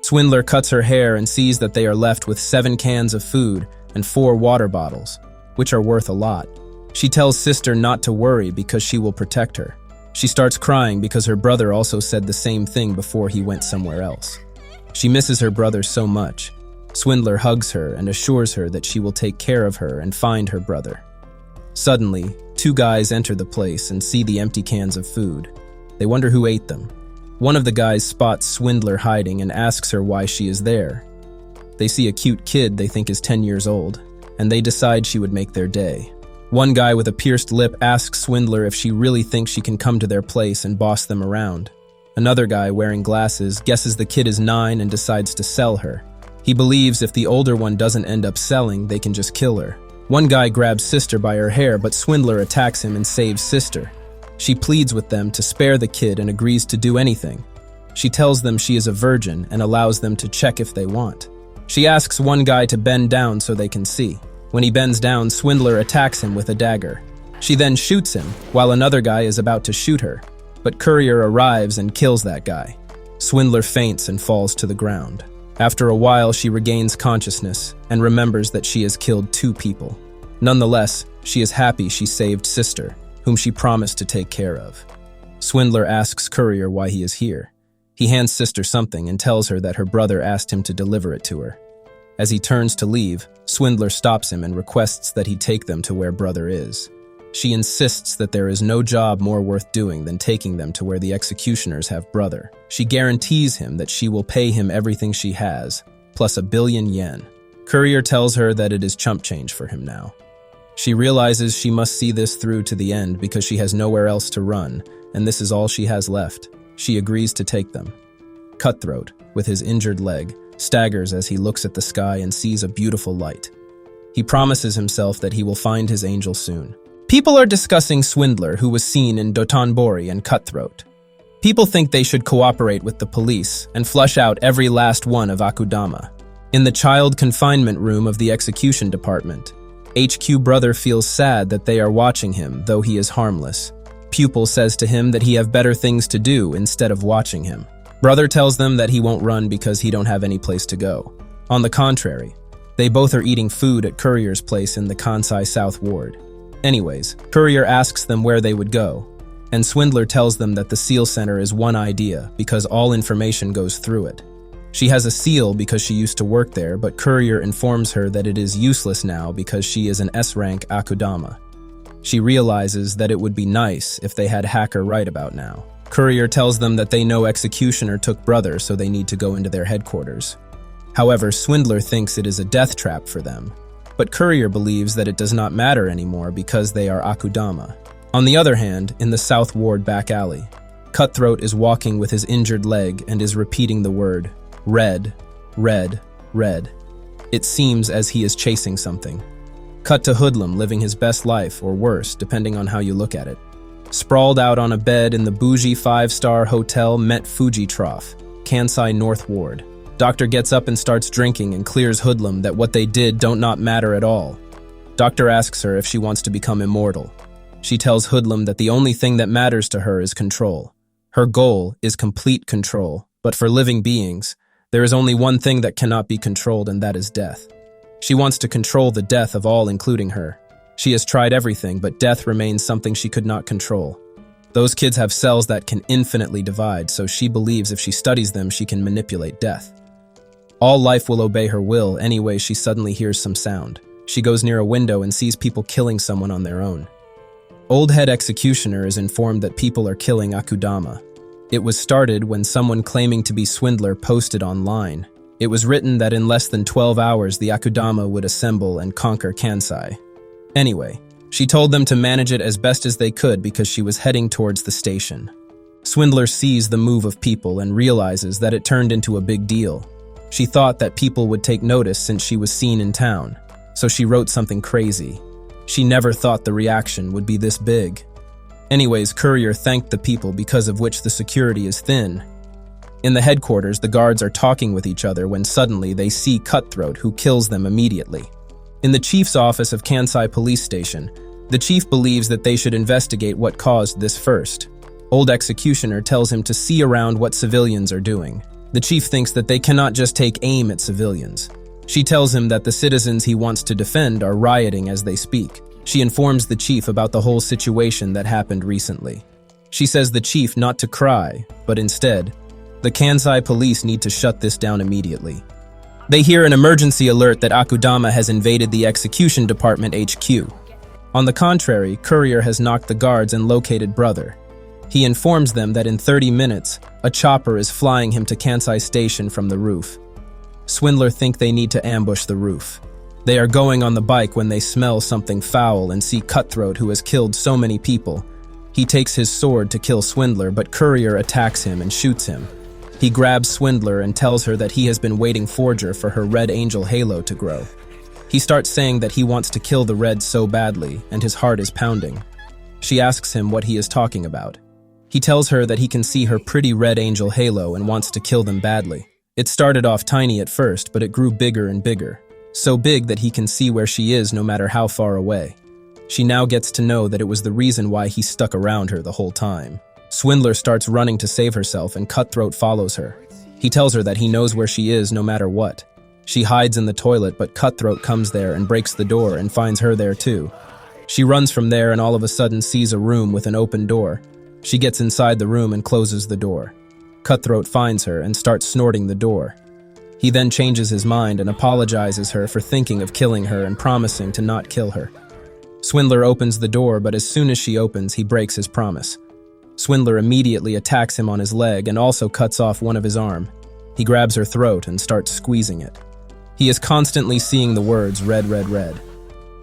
Swindler cuts her hair and sees that they are left with 7 cans of food and 4 water bottles, which are worth a lot. She tells Sister not to worry because she will protect her. She starts crying because her brother also said the same thing before he went somewhere else. She misses her brother so much. Swindler hugs her and assures her that she will take care of her and find her brother. Suddenly, 2 guys enter the place and see the empty cans of food. They wonder who ate them. One of the guys spots Swindler hiding and asks her why she is there. They see a cute kid they think is 10 years old, and they decide she would make their day. One guy with a pierced lip asks Swindler if she really thinks she can come to their place and boss them around. Another guy wearing glasses guesses the kid is 9 and decides to sell her. He believes if the older one doesn't end up selling, they can just kill her. One guy grabs Sister by her hair, but Swindler attacks him and saves Sister. She pleads with them to spare the kid and agrees to do anything. She tells them she is a virgin and allows them to check if they want. She asks one guy to bend down so they can see. When he bends down, Swindler attacks him with a dagger. She then shoots him, while another guy is about to shoot her, but Courier arrives and kills that guy. Swindler faints and falls to the ground. After a while, she regains consciousness and remembers that she has killed 2 people. Nonetheless, she is happy she saved Sister, whom she promised to take care of. Swindler asks Courier why he is here. He hands Sister something and tells her that her brother asked him to deliver it to her. As he turns to leave, Swindler stops him and requests that he take them to where brother is. She insists that there is no job more worth doing than taking them to where the executioners have brother. She guarantees him that she will pay him everything she has, plus 1 billion yen. Courier tells her that it is chump change for him now. She realizes she must see this through to the end because she has nowhere else to run, and this is all she has left. She agrees to take them. Cutthroat, with his injured leg, staggers as he looks at the sky and sees a beautiful light. He promises himself that he will find his angel soon. People are discussing Swindler, who was seen in Dotonbori and Cutthroat. People think they should cooperate with the police and flush out every last one of Akudama. In the child confinement room of the execution department, HQ brother feels sad that they are watching him, though he is harmless. Pupil says to him that he have better things to do instead of watching him. Brother tells them that he won't run because he don't have any place to go. On the contrary, they both are eating food at Courier's place in the Kansai South Ward. Anyways, Courier asks them where they would go, and Swindler tells them that the SEAL Center is one idea because all information goes through it. She has a seal because she used to work there, but Courier informs her that it is useless now because she is an S-rank Akudama. She realizes that it would be nice if they had Hacker right about now. Courier tells them that they know Executioner took Brother, so they need to go into their headquarters. However, Swindler thinks it is a death trap for them, but Courier believes that it does not matter anymore because they are Akudama. On the other hand, in the South Ward back alley, Cutthroat is walking with his injured leg and is repeating the word, red, red, red. It seems as he is chasing something. Cut to Hoodlum living his best life, or worse, depending on how you look at it. Sprawled out on a bed in the bougie 5-star hotel Met Fuji Trough, Kansai North Ward. Doctor gets up and starts drinking and clears Hoodlum that what they did don't not matter at all. Doctor asks her if she wants to become immortal. She tells Hoodlum that the only thing that matters to her is control. Her goal is complete control, but for living beings, there is only one thing that cannot be controlled, and that is death. She wants to control the death of all, including her. She has tried everything, but death remains something she could not control. Those kids have cells that can infinitely divide, so she believes if she studies them, she can manipulate death. All life will obey her will. Anyway, she suddenly hears some sound. She goes near a window and sees people killing someone on their own. Old head Executioner is informed that people are killing Akudama. It was started when someone claiming to be Swindler posted online. It was written that in less than 12 hours the Akudama would assemble and conquer Kansai. Anyway, she told them to manage it as best as they could because she was heading towards the station. Swindler sees the move of people and realizes that it turned into a big deal. She thought that people would take notice since she was seen in town, so she wrote something crazy. She never thought the reaction would be this big. Anyways, Courier thanked the people because of which the security is thin. In the headquarters, the guards are talking with each other when suddenly they see Cutthroat, who kills them immediately. In the chief's office of Kansai Police Station, the chief believes that they should investigate what caused this first. Old Executioner tells him to see around what civilians are doing. The chief thinks that they cannot just take aim at civilians. She tells him that the citizens he wants to defend are rioting as they speak. She informs the chief about the whole situation that happened recently. She says the chief not to cry, but instead, the Kansai police need to shut this down immediately. They hear an emergency alert that Akudama has invaded the execution department HQ. On the contrary, Courier has knocked the guards and located Brother. He informs them that in 30 minutes, a chopper is flying him to Kansai Station from the roof. Swindler think they need to ambush the roof. They are going on the bike when they smell something foul and see Cutthroat, who has killed so many people. He takes his sword to kill Swindler, but Courier attacks him and shoots him. He grabs Swindler and tells her that he has been waiting Forger for her Red Angel halo to grow. He starts saying that he wants to kill the Red so badly, and his heart is pounding. She asks him what he is talking about. He tells her that he can see her pretty Red Angel halo and wants to kill them badly. It started off tiny at first, but it grew bigger and bigger. So big that he can see where she is no matter how far away. She now gets to know that it was the reason why he stuck around her the whole time. Swindler starts running to save herself and Cutthroat follows her. He tells her that he knows where she is no matter what. She hides in the toilet, but Cutthroat comes there and breaks the door and finds her there too. She runs from there and all of a sudden sees a room with an open door. She gets inside the room and closes the door. Cutthroat finds her and starts snorting the door. He then changes his mind and apologizes her for thinking of killing her and promising to not kill her. Swindler opens the door, but as soon as she opens, he breaks his promise. Swindler immediately attacks him on his leg and also cuts off one of his arm. He grabs her throat and starts squeezing it. He is constantly seeing the words red, red, red.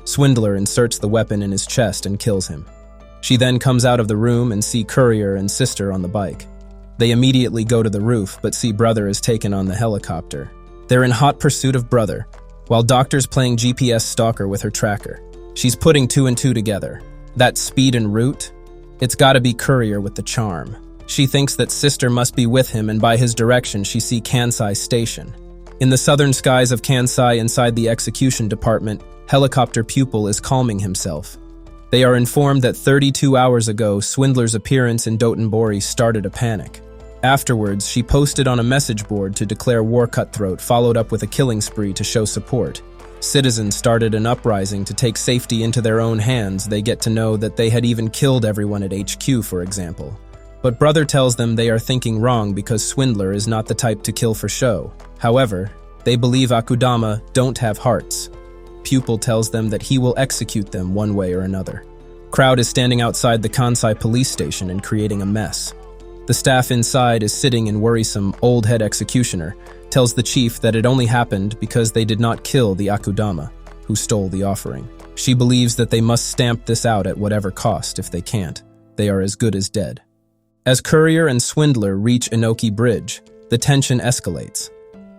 Swindler inserts the weapon in his chest and kills him. She then comes out of the room and see Courier and Sister on the bike. They immediately go to the roof, but see Brother is taken on the helicopter. They're in hot pursuit of Brother, while Doctor's playing GPS stalker with her tracker. She's putting 2 and 2 together. That speed and route? It's gotta be Courier with the charm. She thinks that Sister must be with him, and by his direction she see Kansai Station. In the southern skies of Kansai inside the execution department, Helicopter Pupil is calming himself. They are informed that 32 hours ago, Swindler's appearance in Dotonbori started a panic. Afterwards, she posted on a message board to declare war cutthroat, followed up with a killing spree to show support. Citizens started an uprising to take safety into their own hands. They get to know that they had even killed everyone at HQ, for example. But Brother tells them they are thinking wrong because Swindler is not the type to kill for show. However, they believe Akudama don't have hearts. Pupil tells them that he will execute them one way or another. Crowd is standing outside the Kansai police station and creating a mess. The staff inside is sitting and worrisome old head executioner tells the chief that it only happened because they did not kill the Akudama, who stole the offering. She believes that they must stamp this out at whatever cost. If they can't, they are as good as dead. As Courier and Swindler reach Inoki Bridge, the tension escalates.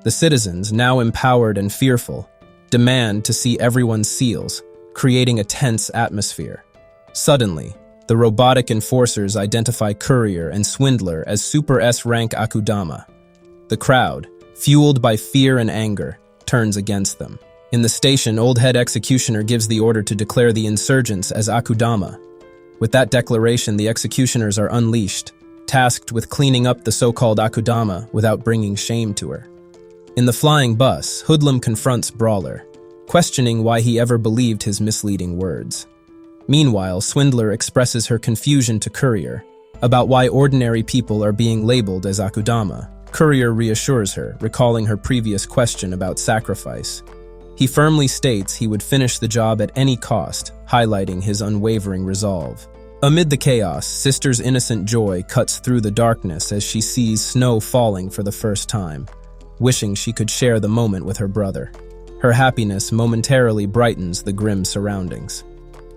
The citizens, now empowered and fearful, demand to see everyone's seals, creating a tense atmosphere. Suddenly, the robotic enforcers identify Courier and Swindler as Super S-rank Akudama. The crowd, fueled by fear and anger, turns against them. In the station, Old Head Executioner gives the order to declare the insurgents as Akudama. With that declaration, the executioners are unleashed, tasked with cleaning up the so-called Akudama without bringing shame to her. In the flying bus, Hoodlum confronts Brawler, questioning why he ever believed his misleading words. Meanwhile, Swindler expresses her confusion to Courier about why ordinary people are being labeled as Akudama. Courier reassures her, recalling her previous question about sacrifice. He firmly states he would finish the job at any cost, highlighting his unwavering resolve. Amid the chaos, Sister's innocent joy cuts through the darkness as she sees snow falling for the first time, wishing she could share the moment with her brother. Her happiness momentarily brightens the grim surroundings.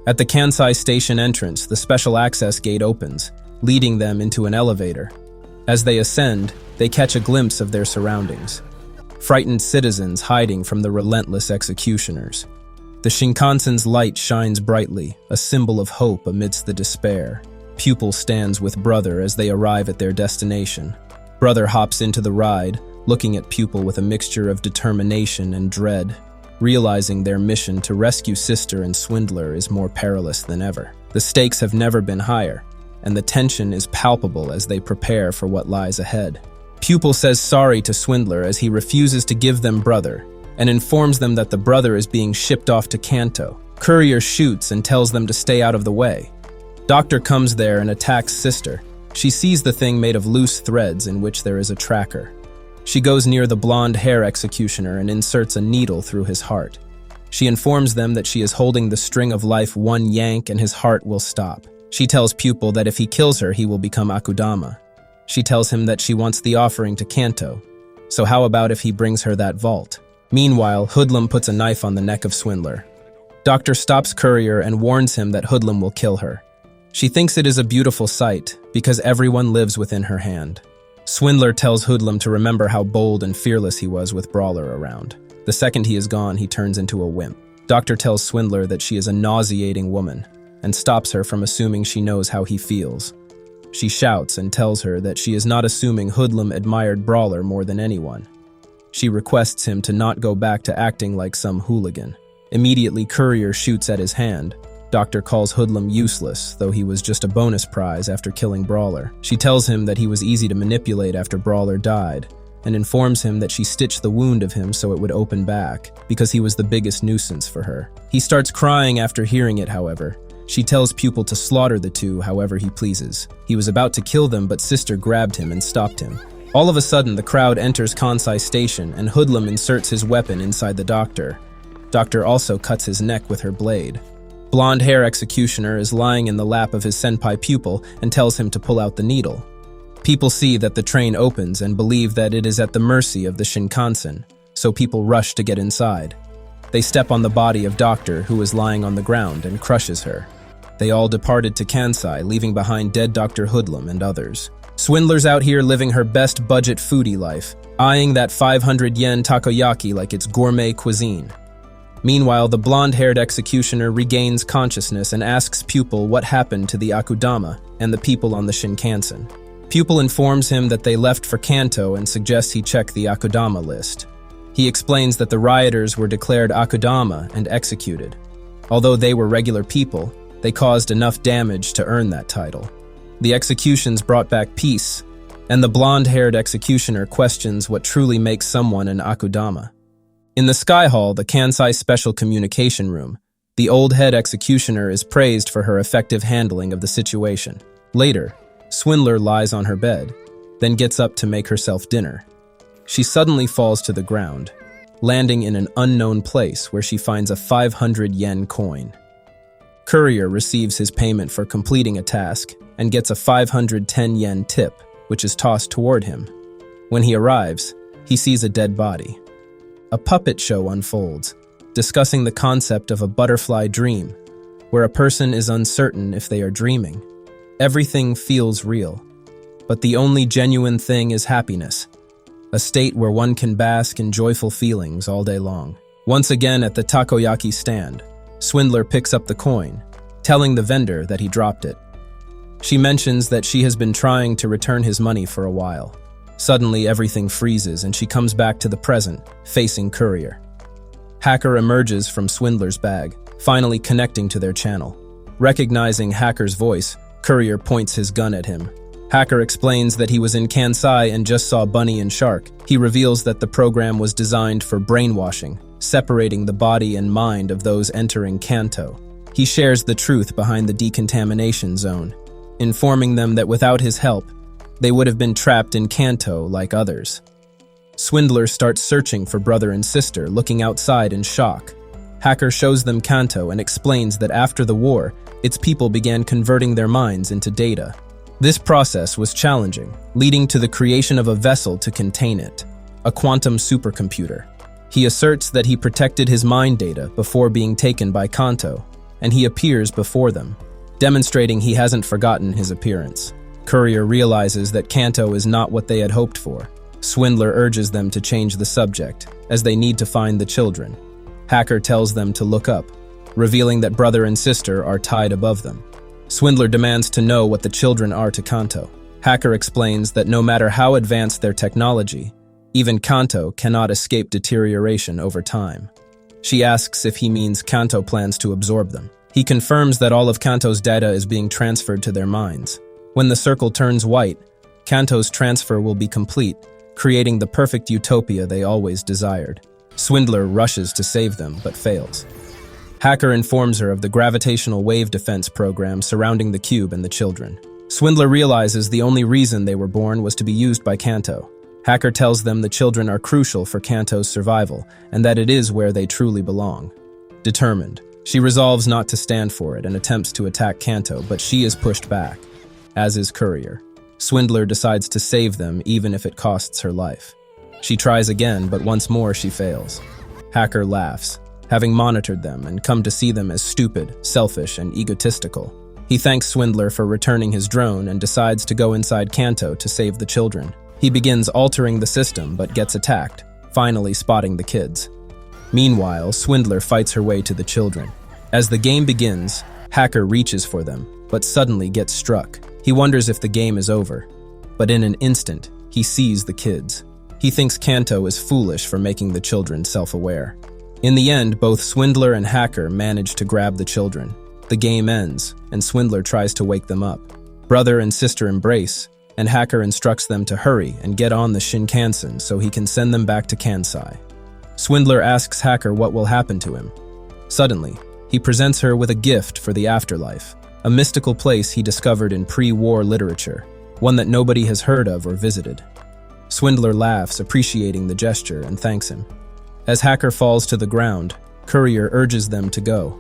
At the Kansai station entrance, the special access gate opens, leading them into an elevator. As they ascend, they catch a glimpse of their surroundings. Frightened citizens hiding from the relentless executioners. The Shinkansen's light shines brightly, a symbol of hope amidst the despair. Pupil stands with Brother as they arrive at their destination. Brother hops into the ride, looking at Pupil with a mixture of determination and dread, realizing their mission to rescue Sister and Swindler is more perilous than ever. The stakes have never been higher, and the tension is palpable as they prepare for what lies ahead. Pupil says sorry to Swindler as he refuses to give them Brother, and informs them that the Brother is being shipped off to Kanto. Courier shoots and tells them to stay out of the way. Doctor comes there and attacks Sister. She sees the thing made of loose threads in which there is a tracker. She goes near the blonde hair executioner and inserts a needle through his heart. She informs them that she is holding the string of life, one yank and his heart will stop. She tells Pupil that if he kills her, he will become Akudama. She tells him that she wants the offering to Kanto, so how about if he brings her that vault? Meanwhile, Hoodlum puts a knife on the neck of Swindler. Doctor stops Courier and warns him that Hoodlum will kill her. She thinks it is a beautiful sight because everyone lives within her hand. Swindler tells Hoodlum to remember how bold and fearless he was with Brawler around. The second he is gone, he turns into a wimp. Doctor tells Swindler that she is a nauseating woman and stops her from assuming she knows how he feels. She shouts and tells her that she is not assuming Hoodlum admired Brawler more than anyone. She requests him to not go back to acting like some hooligan. Immediately, Courier shoots at his hand. Doctor calls Hoodlum useless, though he was just a bonus prize after killing Brawler. She tells him that he was easy to manipulate after Brawler died, and informs him that she stitched the wound of him so it would open back, because he was the biggest nuisance for her. He starts crying after hearing it, however. She tells Pupil to slaughter the two however he pleases. He was about to kill them, but Sister grabbed him and stopped him. All of a sudden, the crowd enters Kansai Station, and Hoodlum inserts his weapon inside the doctor. Doctor also cuts his neck with her blade. Blonde hair executioner is lying in the lap of his senpai Pupil and tells him to pull out the needle. People see that the train opens and believe that it is at the mercy of the Shinkansen, so people rush to get inside. They step on the body of Doctor, who is lying on the ground, and crushes her. They all departed to Kansai, leaving behind dead Dr. Hoodlum and others. Swindler's out here living her best budget foodie life, eyeing that 500 yen takoyaki like it's gourmet cuisine. Meanwhile, the blonde-haired executioner regains consciousness and asks Pupil what happened to the Akudama and the people on the Shinkansen. Pupil informs him that they left for Kanto and suggests he check the Akudama list. He explains that the rioters were declared Akudama and executed. Although they were regular people, They caused enough damage to earn that title. The executions brought back peace, and the blonde-haired executioner questions what truly makes someone an Akudama. In the Sky Hall, the Kansai Special Communication Room, the old head executioner is praised for her effective handling of the situation. Later, Swindler lies on her bed, then gets up to make herself dinner. She suddenly falls to the ground, landing in an unknown place where she finds a 500 yen coin. Courier receives his payment for completing a task and gets a 510 yen tip, which is tossed toward him. When he arrives, he sees a dead body. A puppet show unfolds, discussing the concept of a butterfly dream, where a person is uncertain if they are dreaming. Everything feels real, but the only genuine thing is happiness, a state where one can bask in joyful feelings all day long. Once again at the takoyaki stand, Swindler picks up the coin, telling the vendor that he dropped it. She mentions that she has been trying to return his money for a while. Suddenly, everything freezes and she comes back to the present, facing Courier. Hacker emerges from Swindler's bag, finally connecting to their channel. Recognizing Hacker's voice, Courier points his gun at him. Hacker explains that he was in Kansai and just saw Bunny and Shark. He reveals that the program was designed for brainwashing, separating the body and mind of those entering Kanto. He shares the truth behind the decontamination zone, informing them that without his help, they would have been trapped in Kanto like others. Swindler starts searching for brother and sister, looking outside in shock. Hacker shows them Kanto and explains that after the war, its people began converting their minds into data. This process was challenging, leading to the creation of a vessel to contain it, a quantum supercomputer. He asserts that he protected his mind data before being taken by Kanto, and he appears before them, demonstrating he hasn't forgotten his appearance. Courier realizes that Kanto is not what they had hoped for. Swindler urges them to change the subject, as they need to find the children. Hacker tells them to look up, revealing that brother and sister are tied above them. Swindler demands to know what the children are to Kanto. Hacker explains that no matter how advanced their technology, even Kanto cannot escape deterioration over time. She asks if he means Kanto plans to absorb them. He confirms that all of Kanto's data is being transferred to their minds. When the circle turns white, Kanto's transfer will be complete, creating the perfect utopia they always desired. Swindler rushes to save them, but fails. Hacker informs her of the gravitational wave defense program surrounding the cube and the children. Swindler realizes the only reason they were born was to be used by Kanto. Hacker tells them the children are crucial for Kanto's survival, and that it is where they truly belong. Determined, she resolves not to stand for it and attempts to attack Kanto, but she is pushed back, as is Courier. Swindler decides to save them even if it costs her life. She tries again, but once more she fails. Hacker laughs, having monitored them and come to see them as stupid, selfish, and egotistical. He thanks Swindler for returning his drone and decides to go inside Kanto to save the children. He begins altering the system but gets attacked, finally spotting the kids. Meanwhile, Swindler fights her way to the children. As the game begins, Hacker reaches for them, but suddenly gets struck. He wonders if the game is over, but in an instant, he sees the kids. He thinks Kanto is foolish for making the children self-aware. In the end, both Swindler and Hacker manage to grab the children. The game ends, and Swindler tries to wake them up. Brother and sister embrace, and Hacker instructs them to hurry and get on the Shinkansen so he can send them back to Kansai. Swindler asks Hacker what will happen to him. Suddenly, he presents her with a gift for the afterlife, a mystical place he discovered in pre-war literature, one that nobody has heard of or visited. Swindler laughs, appreciating the gesture, and thanks him. As Hacker falls to the ground, Courier urges them to go.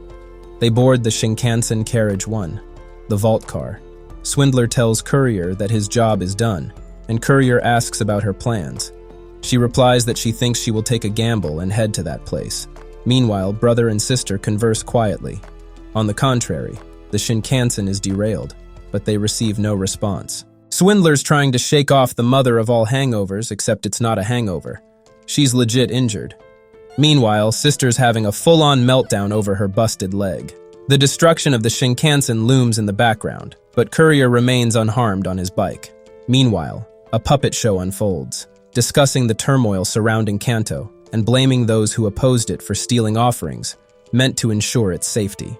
They board the Shinkansen Carriage 1, the vault car. Swindler tells Courier that his job is done, and Courier asks about her plans. She replies that she thinks she will take a gamble and head to that place. Meanwhile, brother and sister converse quietly. On the contrary, the Shinkansen is derailed, but they receive no response. Swindler's trying to shake off the mother of all hangovers, except it's not a hangover. She's legit injured. Meanwhile, sister's having a full-on meltdown over her busted leg. The destruction of the Shinkansen looms in the background, but Courier remains unharmed on his bike. Meanwhile, a puppet show unfolds, discussing the turmoil surrounding Kanto and blaming those who opposed it for stealing offerings, meant to ensure its safety.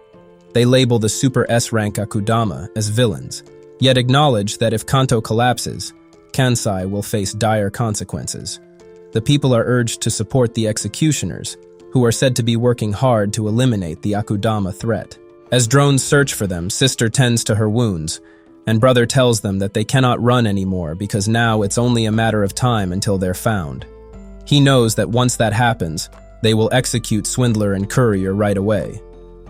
They label the Super S-rank Akudama as villains, yet acknowledge that if Kanto collapses, Kansai will face dire consequences. The people are urged to support the executioners, who are said to be working hard to eliminate the Akudama threat. As drones search for them, sister tends to her wounds, and brother tells them that they cannot run anymore because now it's only a matter of time until they're found. He knows that once that happens, they will execute Swindler and Courier right away.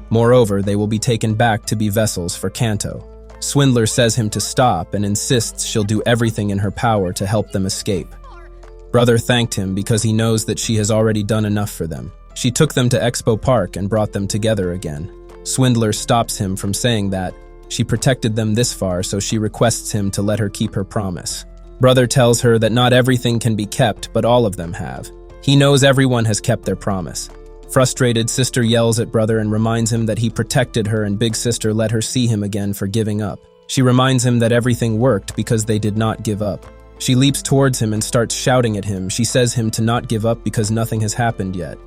Moreover, they will be taken back to be vessels for Kanto. Swindler says him to stop and insists she'll do everything in her power to help them escape. Brother thanked him because he knows that she has already done enough for them. She took them to Expo Park and brought them together again. Swindler stops him from saying that she protected them this far, so she requests him to let her keep her promise. Brother tells her that not everything can be kept, but all of them have. He knows everyone has kept their promise. Frustrated, sister yells at brother and reminds him that he protected her and big sister let her see him again for giving up. She reminds him that everything worked because they did not give up. She leaps towards him and starts shouting at him. She says him to not give up because nothing has happened yet.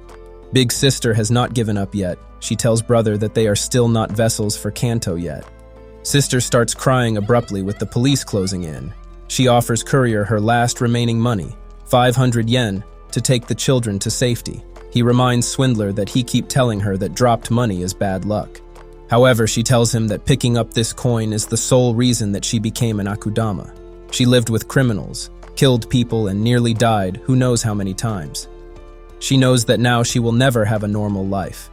Big sister has not given up yet. She tells brother that they are still not vessels for Kanto yet. Sister starts crying abruptly with the police closing in. She offers Courier her last remaining money, 500 yen, to take the children to safety. He reminds Swindler that he keep telling her that dropped money is bad luck. However, she tells him that picking up this coin is the sole reason that she became an Akudama. She lived with criminals, killed people, and nearly died who knows how many times. She knows that now she will never have a normal life.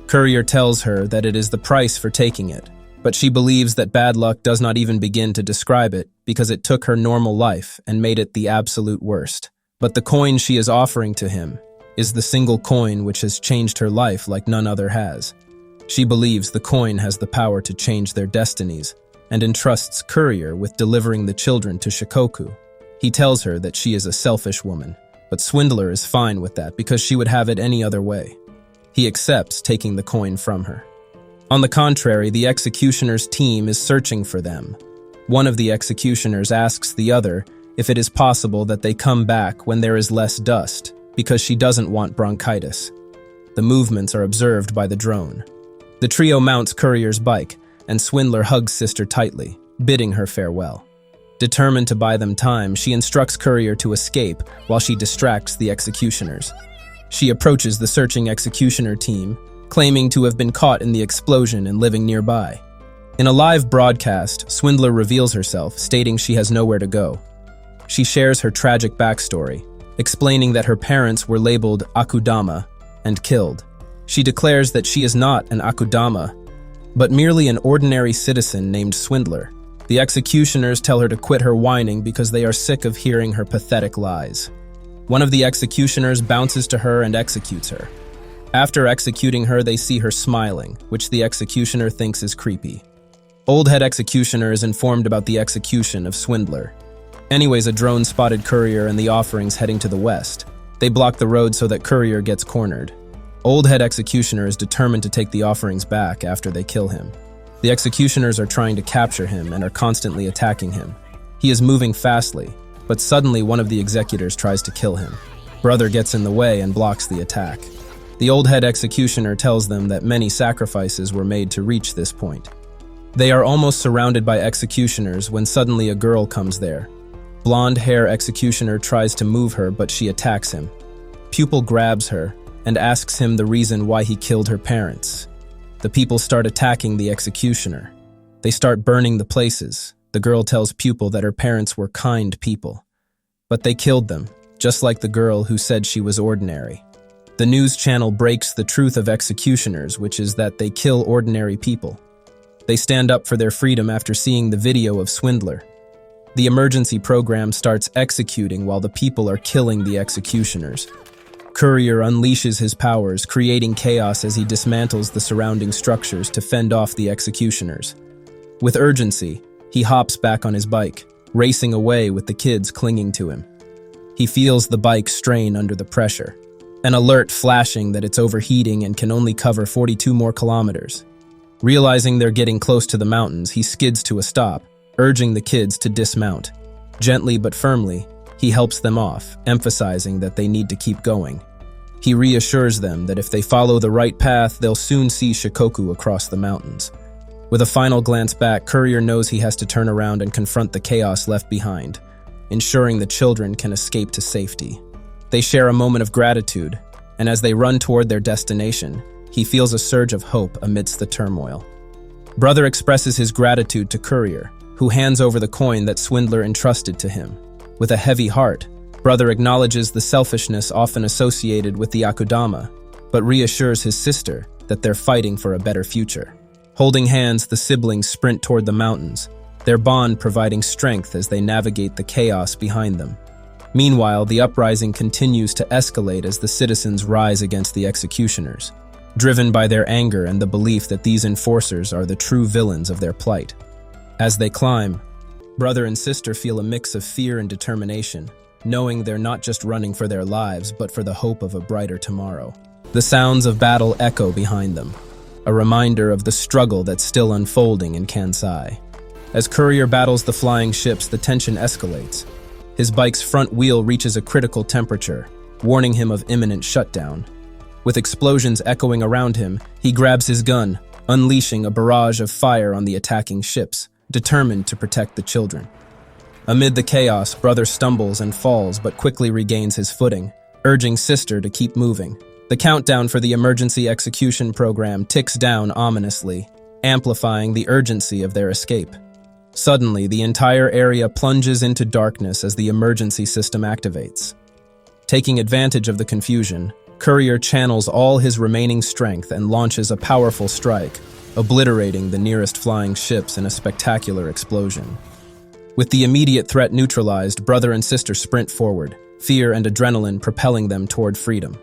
Courier tells her that it is the price for taking it, but she believes that bad luck does not even begin to describe it because it took her normal life and made it the absolute worst. But the coin she is offering to him is the single coin which has changed her life like none other has. She believes the coin has the power to change their destinies and entrusts Courier with delivering the children to Shikoku. He tells her that she is a selfish woman, but Swindler is fine with that because she would have it any other way. He accepts taking the coin from her. On the contrary, the executioner's team is searching for them. One of the executioners asks the other if it is possible that they come back when there is less dust, because she doesn't want bronchitis. The movements are observed by the drone. The trio mounts Courier's bike, and Swindler hugs sister tightly, bidding her farewell. Determined to buy them time, she instructs Courier to escape while she distracts the executioners. She approaches the searching executioner team, claiming to have been caught in the explosion and living nearby. In a live broadcast, Swindler reveals herself, stating she has nowhere to go. She shares her tragic backstory, explaining that her parents were labeled Akudama and killed. She declares that she is not an Akudama, but merely an ordinary citizen named Swindler. The executioners tell her to quit her whining because they are sick of hearing her pathetic lies. One of the executioners bounces to her and executes her. After executing her, they see her smiling, which the executioner thinks is creepy. Old head executioner is informed about the execution of Swindler. Anyways, a drone spotted Courier and the offerings heading to the west. They block the road so that Courier gets cornered. Old head executioner is determined to take the offerings back after they kill him. The executioners are trying to capture him and are constantly attacking him. He is moving fastly, but suddenly one of the executors tries to kill him. Brother gets in the way and blocks the attack. The old head executioner tells them that many sacrifices were made to reach this point. They are almost surrounded by executioners when suddenly a girl comes there. Blonde hair executioner tries to move her, but she attacks him. Pupil grabs her and asks him the reason why he killed her parents. The people start attacking the executioner. They start burning the places. The girl tells Pupil that her parents were kind people. But they killed them, just like the girl who said she was ordinary. The news channel breaks the truth of executioners, which is that they kill ordinary people. They stand up for their freedom after seeing the video of Swindler. The emergency program starts executing while the people are killing the executioners. Courier unleashes his powers, creating chaos as he dismantles the surrounding structures to fend off the executioners. With urgency, he hops back on his bike, racing away with the kids clinging to him. He feels the bike strain under the pressure, an alert flashing that it's overheating and can only cover 42 more kilometers. Realizing they're getting close to the mountains, he skids to a stop, urging the kids to dismount. Gently but firmly, he helps them off, emphasizing that they need to keep going. He reassures them that if they follow the right path, they'll soon see Shikoku across the mountains. With a final glance back, Courier knows he has to turn around and confront the chaos left behind, ensuring the children can escape to safety. They share a moment of gratitude, and as they run toward their destination, he feels a surge of hope amidst the turmoil. Brother expresses his gratitude to Courier, who hands over the coin that Swindler entrusted to him. With a heavy heart, Brother acknowledges the selfishness often associated with the Akudama, but reassures his sister that they're fighting for a better future. Holding hands, the siblings sprint toward the mountains, their bond providing strength as they navigate the chaos behind them. Meanwhile, the uprising continues to escalate as the citizens rise against the executioners, driven by their anger and the belief that these enforcers are the true villains of their plight. As they climb, brother and sister feel a mix of fear and determination, knowing they're not just running for their lives, but for the hope of a brighter tomorrow. The sounds of battle echo behind them, a reminder of the struggle that's still unfolding in Kansai. As Courier battles the flying ships, the tension escalates. His bike's front wheel reaches a critical temperature, warning him of imminent shutdown. With explosions echoing around him, he grabs his gun, unleashing a barrage of fire on the attacking ships, determined to protect the children. Amid the chaos, brother stumbles and falls but quickly regains his footing, urging sister to keep moving. The countdown for the emergency execution program ticks down ominously, amplifying the urgency of their escape. Suddenly, the entire area plunges into darkness as the emergency system activates. Taking advantage of the confusion, Courier channels all his remaining strength and launches a powerful strike, obliterating the nearest flying ships in a spectacular explosion. With the immediate threat neutralized, brother and sister sprint forward, fear and adrenaline propelling them toward freedom.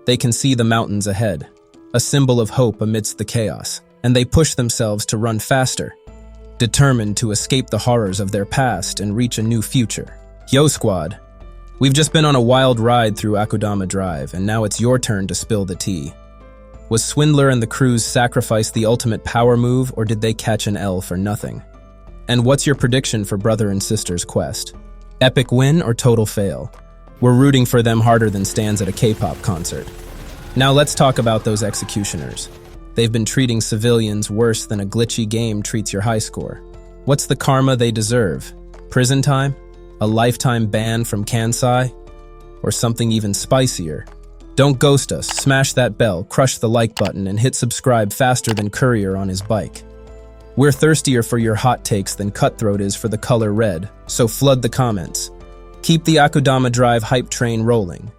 They can see the mountains ahead, a symbol of hope amidst the chaos, and they push themselves to run faster, determined to escape the horrors of their past and reach a new future. Yo, squad! We've just been on a wild ride through Akudama Drive, and now it's your turn to spill the tea. Was Swindler and the crews sacrifice the ultimate power move, or did they catch an L for nothing? And what's your prediction for brother and sister's quest? Epic win or total fail? We're rooting for them harder than stands at a K-pop concert. Now let's talk about those executioners. They've been treating civilians worse than a glitchy game treats your high score. What's the karma they deserve? Prison time? A lifetime ban from Kansai? Or something even spicier? Don't ghost us, smash that bell, crush the like button, and hit subscribe faster than Courier on his bike. We're thirstier for your hot takes than Cutthroat is for the color red, so flood the comments. Keep the Akudama Drive hype train rolling.